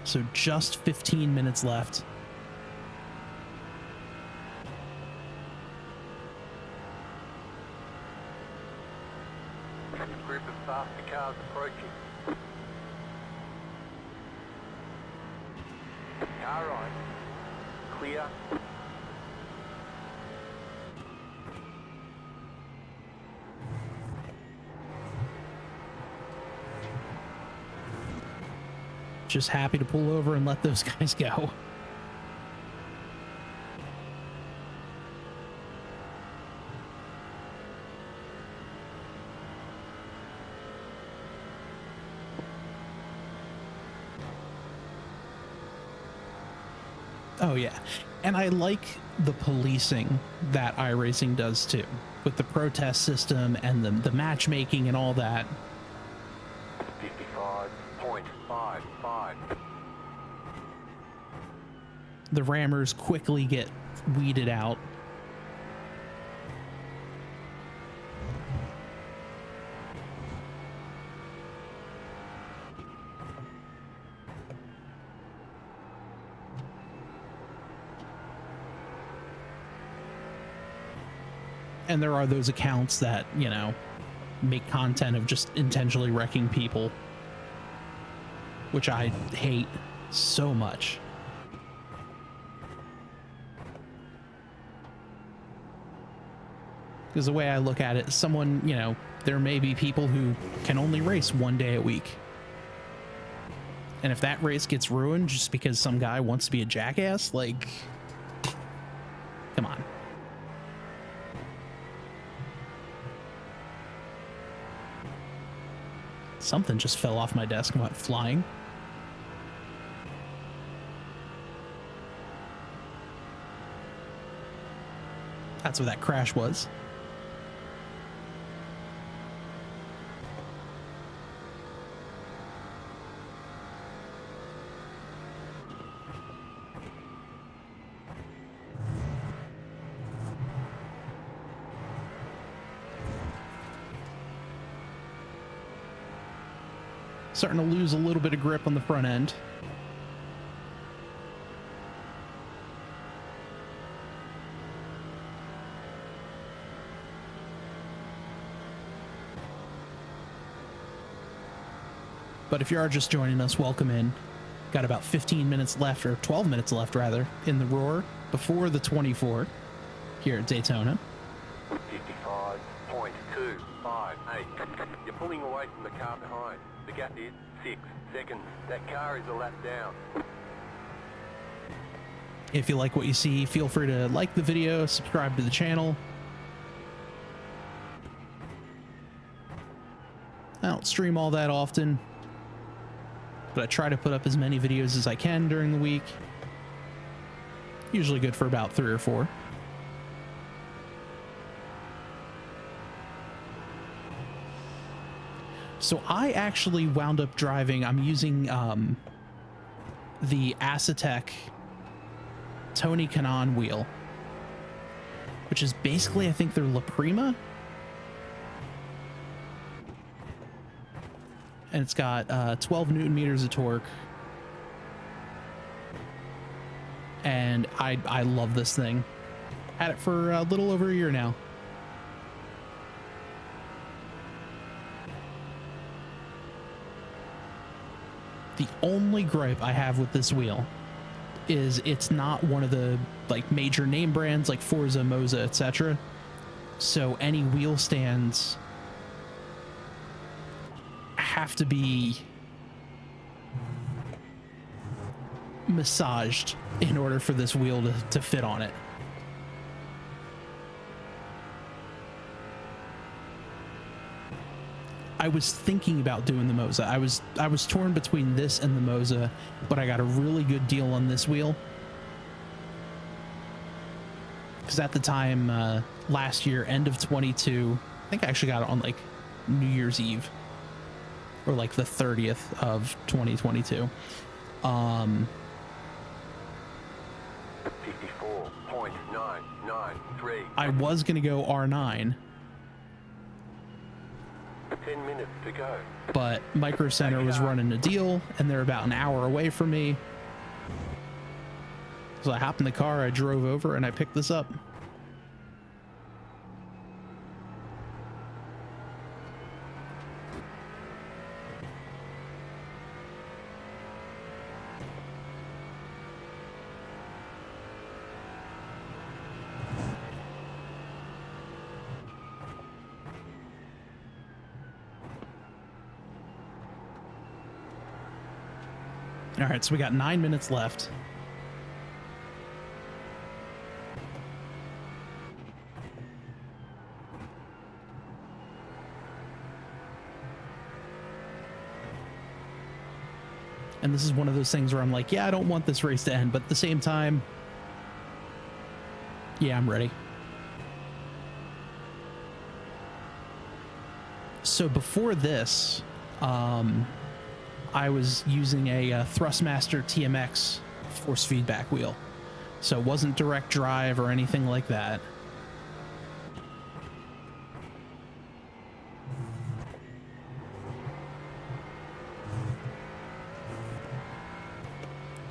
So just 15 minutes left. Group of faster cars approaching. Car right. Clear. Just happy to pull over and let those guys go. Oh yeah, and I like the policing that iRacing does too, with the protest system and the matchmaking and all that. 55.55. The rammers quickly get weeded out. And there are those accounts that, you know, make content of just intentionally wrecking people, which I hate so much. Because the way I look at it, someone, you know, there may be people who can only race one day a week. And if that race gets ruined just because some guy wants to be a jackass, like, come on. Something just fell off my desk and went flying. That's what that crash was. Starting to lose a little bit of grip on the front end. But if you are just joining us, welcome in. Got about 15 minutes left, or 12 minutes left rather, in the Roar before the 24 here at Daytona. 55.258. You're pulling away from the car behind. The gap is 6 seconds. That car is a lap down. If you like what you see, feel free to like the video, subscribe to the channel, I don't stream all that often, but I try to put up as many videos as I can during the week. Usually good for about 3 or 4. So I actually wound up driving, I'm using the Asetek Tony Kanaan wheel, which is basically, I think they're La Prima. And it's got 12 Newton meters of torque. And I love this thing. Had it for a little over a year now. The only gripe I have with this wheel is it's not one of the like major name brands like Forza, Moza, etc. So any wheel stands have to be massaged in order for this wheel to fit on it. I was thinking about doing the Moza. I was torn between this and the Moza, but I got a really good deal on this wheel. Because at the time, last year, end of 22, I think I actually got it on like New Year's Eve. Or like the 30th of 2022. 54.993. I was going to go R9. 10 minutes to go. But Micro Center was running a deal, and they're about an hour away from me. So I hopped in the car, I drove over, and I picked this up. All right, so we got 9 minutes left. And this is one of those things where I'm like, yeah, I don't want this race to end, but at the same time, yeah, I'm ready. So before this, I was using a Thrustmaster TMX force feedback wheel. So it wasn't direct drive or anything like that.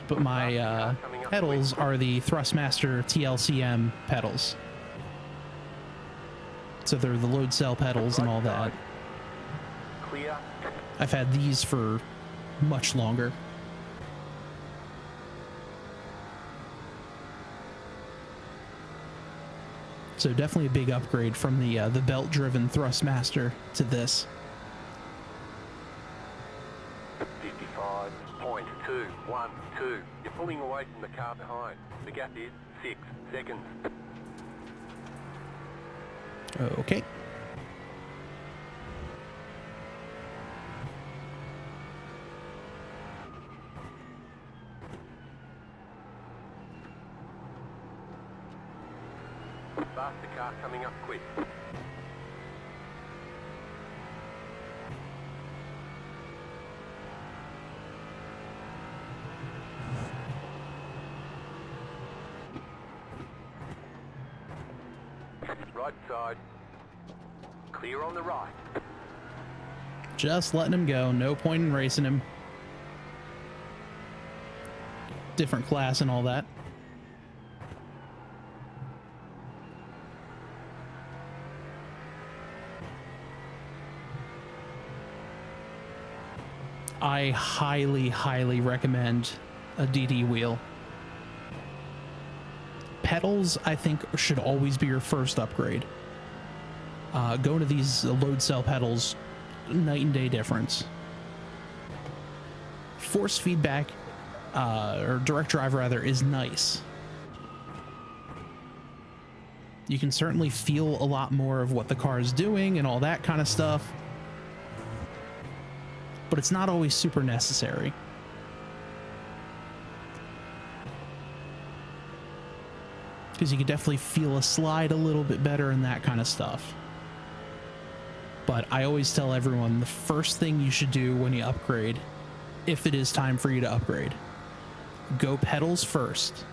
But my pedals are the Thrustmaster T-LCM pedals. So they're the load cell pedals and all that. Clear. I've had these for much longer. So definitely a big upgrade from the belt-driven Thrustmaster to this. 55.212. You're pulling away from the car behind. The gap is 6 seconds. Okay. Faster car coming up quick. Right side. Clear on the right. Just letting him go. No point in racing him. Different class and all that. I highly, highly recommend a DD wheel. Pedals, I think, should always be your first upgrade. Going to these load cell pedals, night and day difference. Force feedback, or direct drive rather, is nice. You can certainly feel a lot more of what the car is doing and all that kind of stuff. but it's not always super necessary. Because you can definitely feel a slide a little bit better and that kind of stuff. But I always tell everyone the first thing you should do when you upgrade, if it is time for you to upgrade, go pedals first,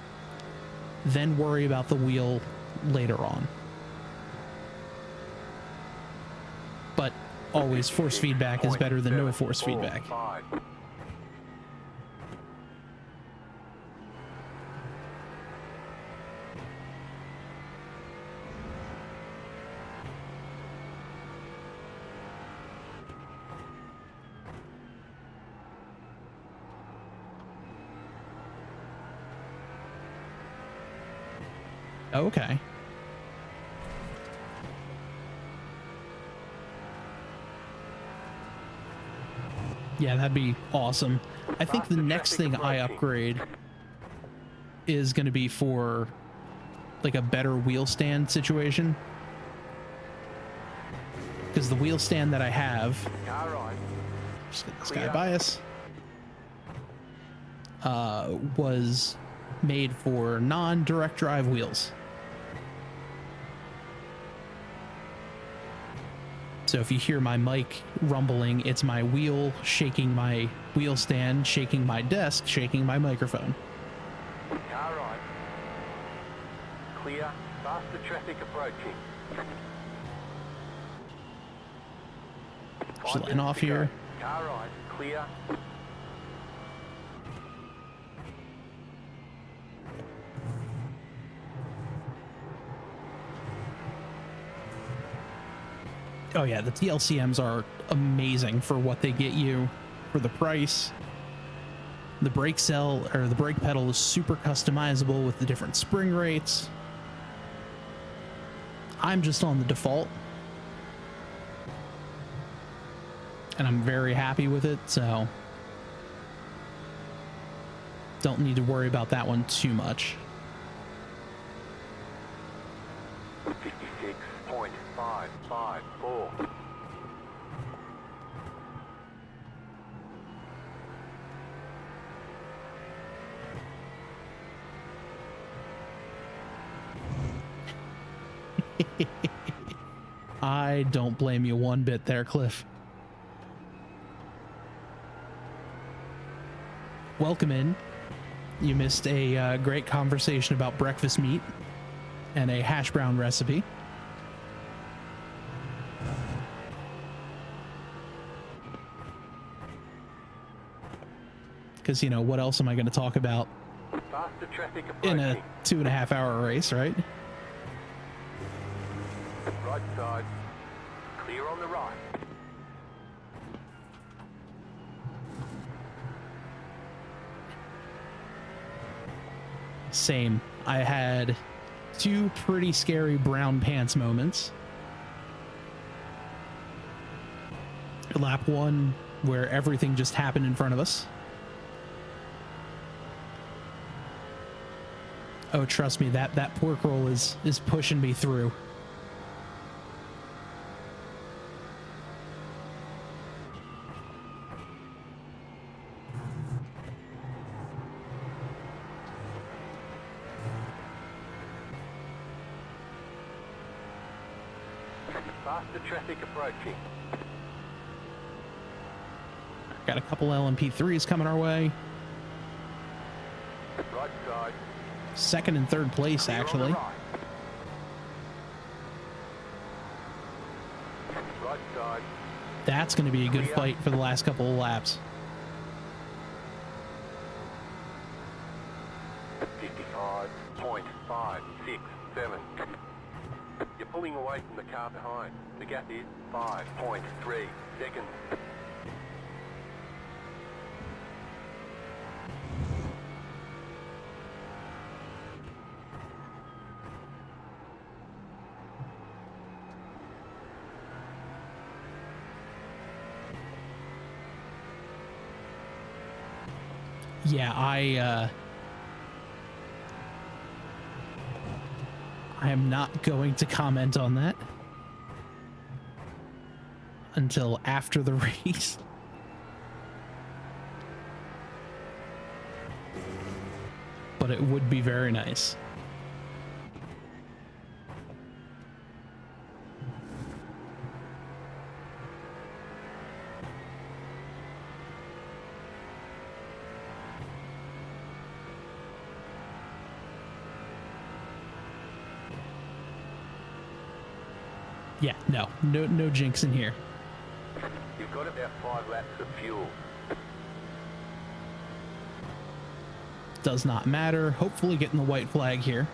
then worry about the wheel later on. But always force feedback is better than no force feedback. Okay. Yeah, that'd be awesome. I think the next thing I upgrade is going to be for like a better wheel stand situation. Because the wheel stand that I have, just get this guy bias, was made for non-direct drive wheels. So if you hear my mic rumbling, it's my wheel shaking my wheel stand, shaking my desk, shaking my microphone. Car right. Clear. Faster traffic approaching. Just letting off here. Car right. Clear. Oh yeah, the T-LCMs are amazing for what they get you for the price. The brake cell or the brake pedal is super customizable with the different spring rates. I'm just on the default, and I'm very happy with it, so don't need to worry about that one too much. 56.554. I don't blame you one bit there, Cliff. Welcome in. You missed a great conversation about breakfast meat and a hash brown recipe. Because, you know, what else am I going to talk about Faster traffic in approaching. a 2.5-hour race, right? Right side. Clear on the right. Same. I had 2 pretty scary brown pants moments. Lap 1, where everything just happened in front of us. Oh, trust me, that pork roll is pushing me through. Faster traffic approaching. Got a couple LMP3s coming our way. Right side. Second and third place, Clear on the actually. right. Right side. That's going to be a good fight for the last couple of laps. 55.567. You're pulling away from the car behind. The gap is 5.3 seconds. Yeah, I am not going to comment on that until after the race. but it would be very nice. Yeah, no jinx in here. You've got about 5 laps of fuel. Does not matter. Hopefully getting the white flag here.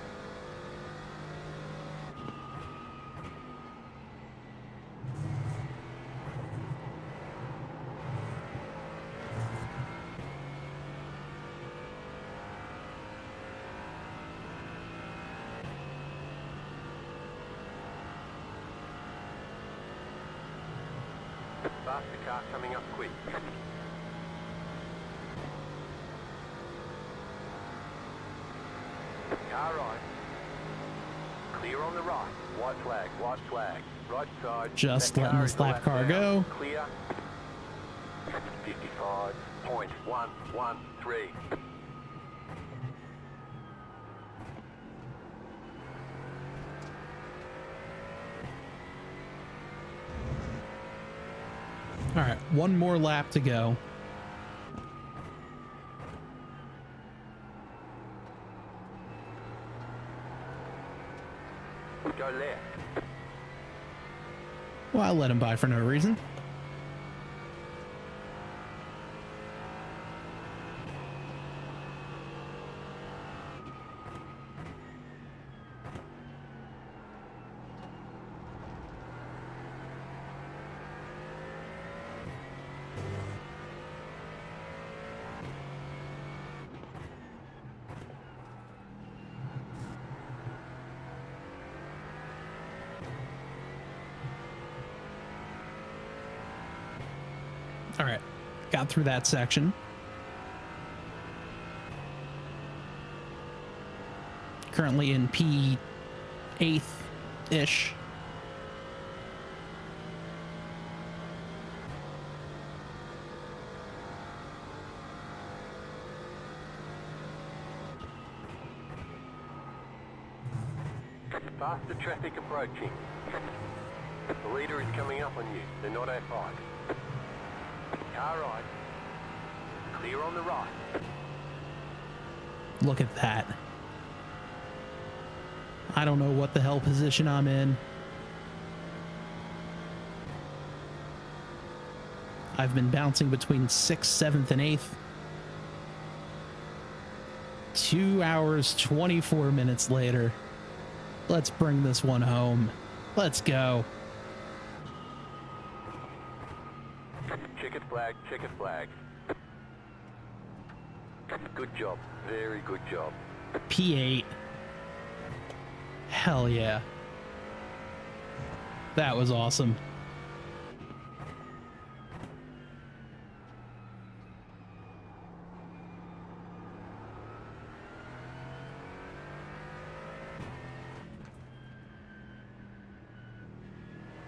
Faster car coming up quick. Car right. Clear on the right. White flag, white flag. Right side. Just That letting car this is the lap car down. go. Clear. 55.113. All right, one more lap to go. Go left. Well, I'll let him by for no reason. All right, got through that section. Currently in P8-ish. Faster traffic approaching. The leader is coming up on you. They're not at fight. Car right. Clear on the right. Look at that. I don't know what the hell position I'm in. I've been bouncing between 6th, 7th, and 8th. 2 hours, 24 minutes later. Let's bring this one home. Let's go. Checkered flag, checkered flag. Good job. Very good job. P8. Hell yeah. That was awesome.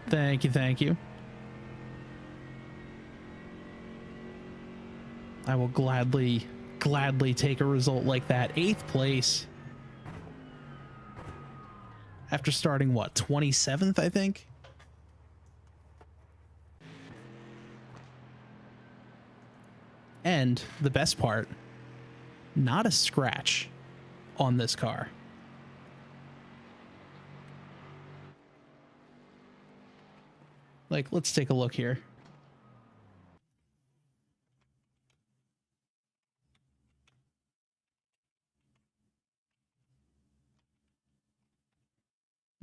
Thank you, thank you. I will gladly take a result like that. 8th place. After starting, what, 27th, I think? And the best part, not a scratch on this car. Like, let's take a look here.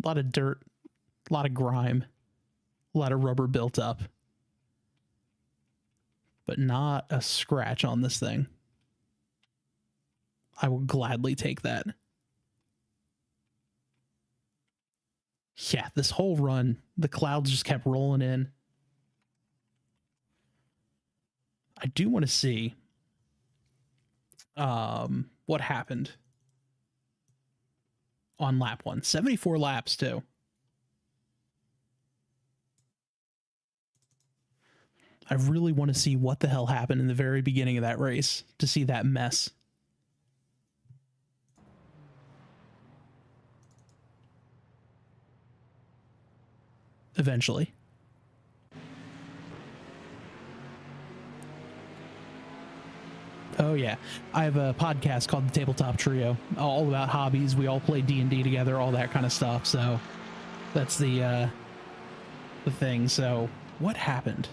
A lot of dirt, a lot of grime, a lot of rubber built up. But not a scratch on this thing. I will gladly take that. Yeah, this whole run, the clouds just kept rolling in. I do want to see what happened on lap 1. 74 laps, too. I really want to see what the hell happened in the very beginning of that race to see that mess. eventually. Oh yeah, I have a podcast called The Tabletop Trio, all about hobbies. We all play D&D together, all that kind of stuff. So that's the thing. So what happened?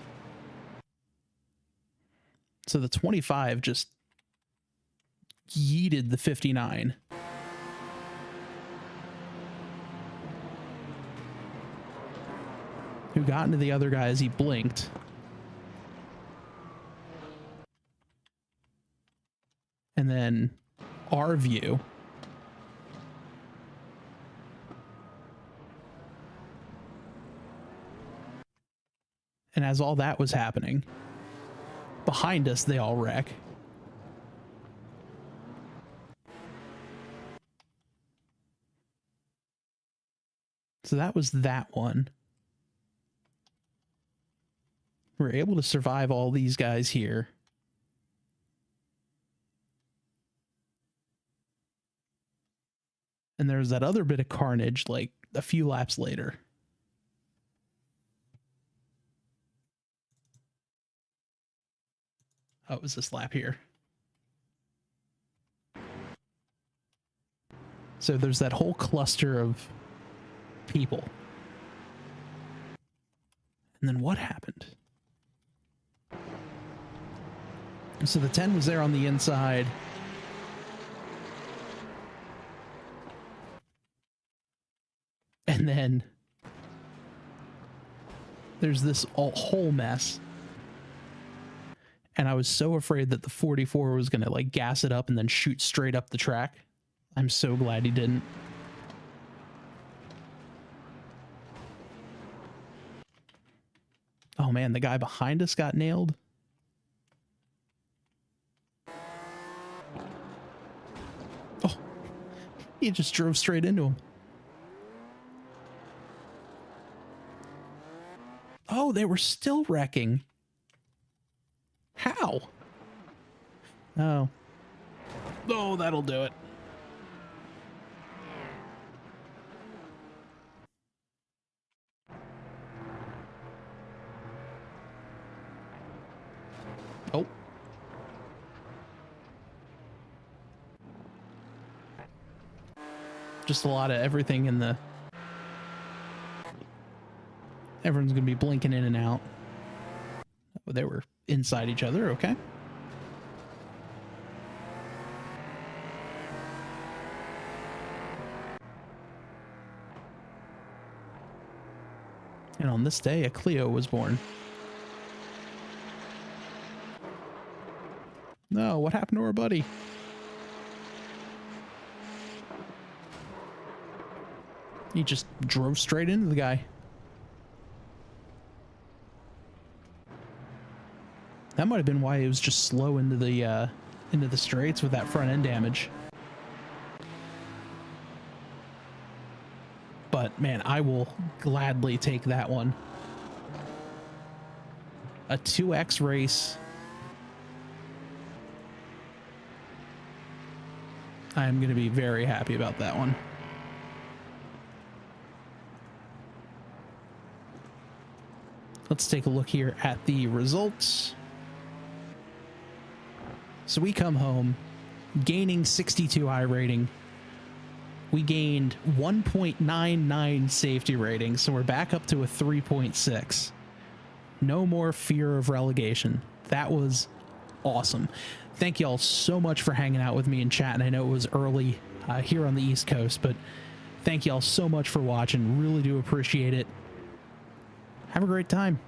So the 25 just yeeted the 59. Who got into the other guy as he blinked. And then our view. And as all that was happening, behind us, they all wreck. So that was that one. We're able to survive all these guys here. And there's that other bit of carnage like a few laps later. Oh, it was this lap here. So there's that whole cluster of people. And then what happened? So the 10 was there on the inside. And then there's this whole mess. And I was so afraid that the 44 was going to like gas it up and then shoot straight up the track. I'm so glad he didn't. Oh man, the guy behind us got nailed. Oh, he just drove straight into him. Oh, they were still wrecking. How? Oh. Oh, that'll do it. Oh. Just a lot of everything in the... Everyone's going to be blinking in and out. Oh, they were inside each other. Okay. And on this day, a Clio was born. No, what happened to our buddy? He just drove straight into the guy. That might have been why it was just slow into the straights with that front end damage. But man, I will gladly take that one. A 2x race. I am going to be very happy about that one. Let's take a look here at the results. So we come home gaining 62 iRating. We gained 1.99 safety rating, so we're back up to a 3.6. No more fear of relegation. That was awesome. Thank you all so much for hanging out with me and chatting. I know it was early here on the East Coast, but thank you all so much for watching. Really do appreciate it. Have a great time.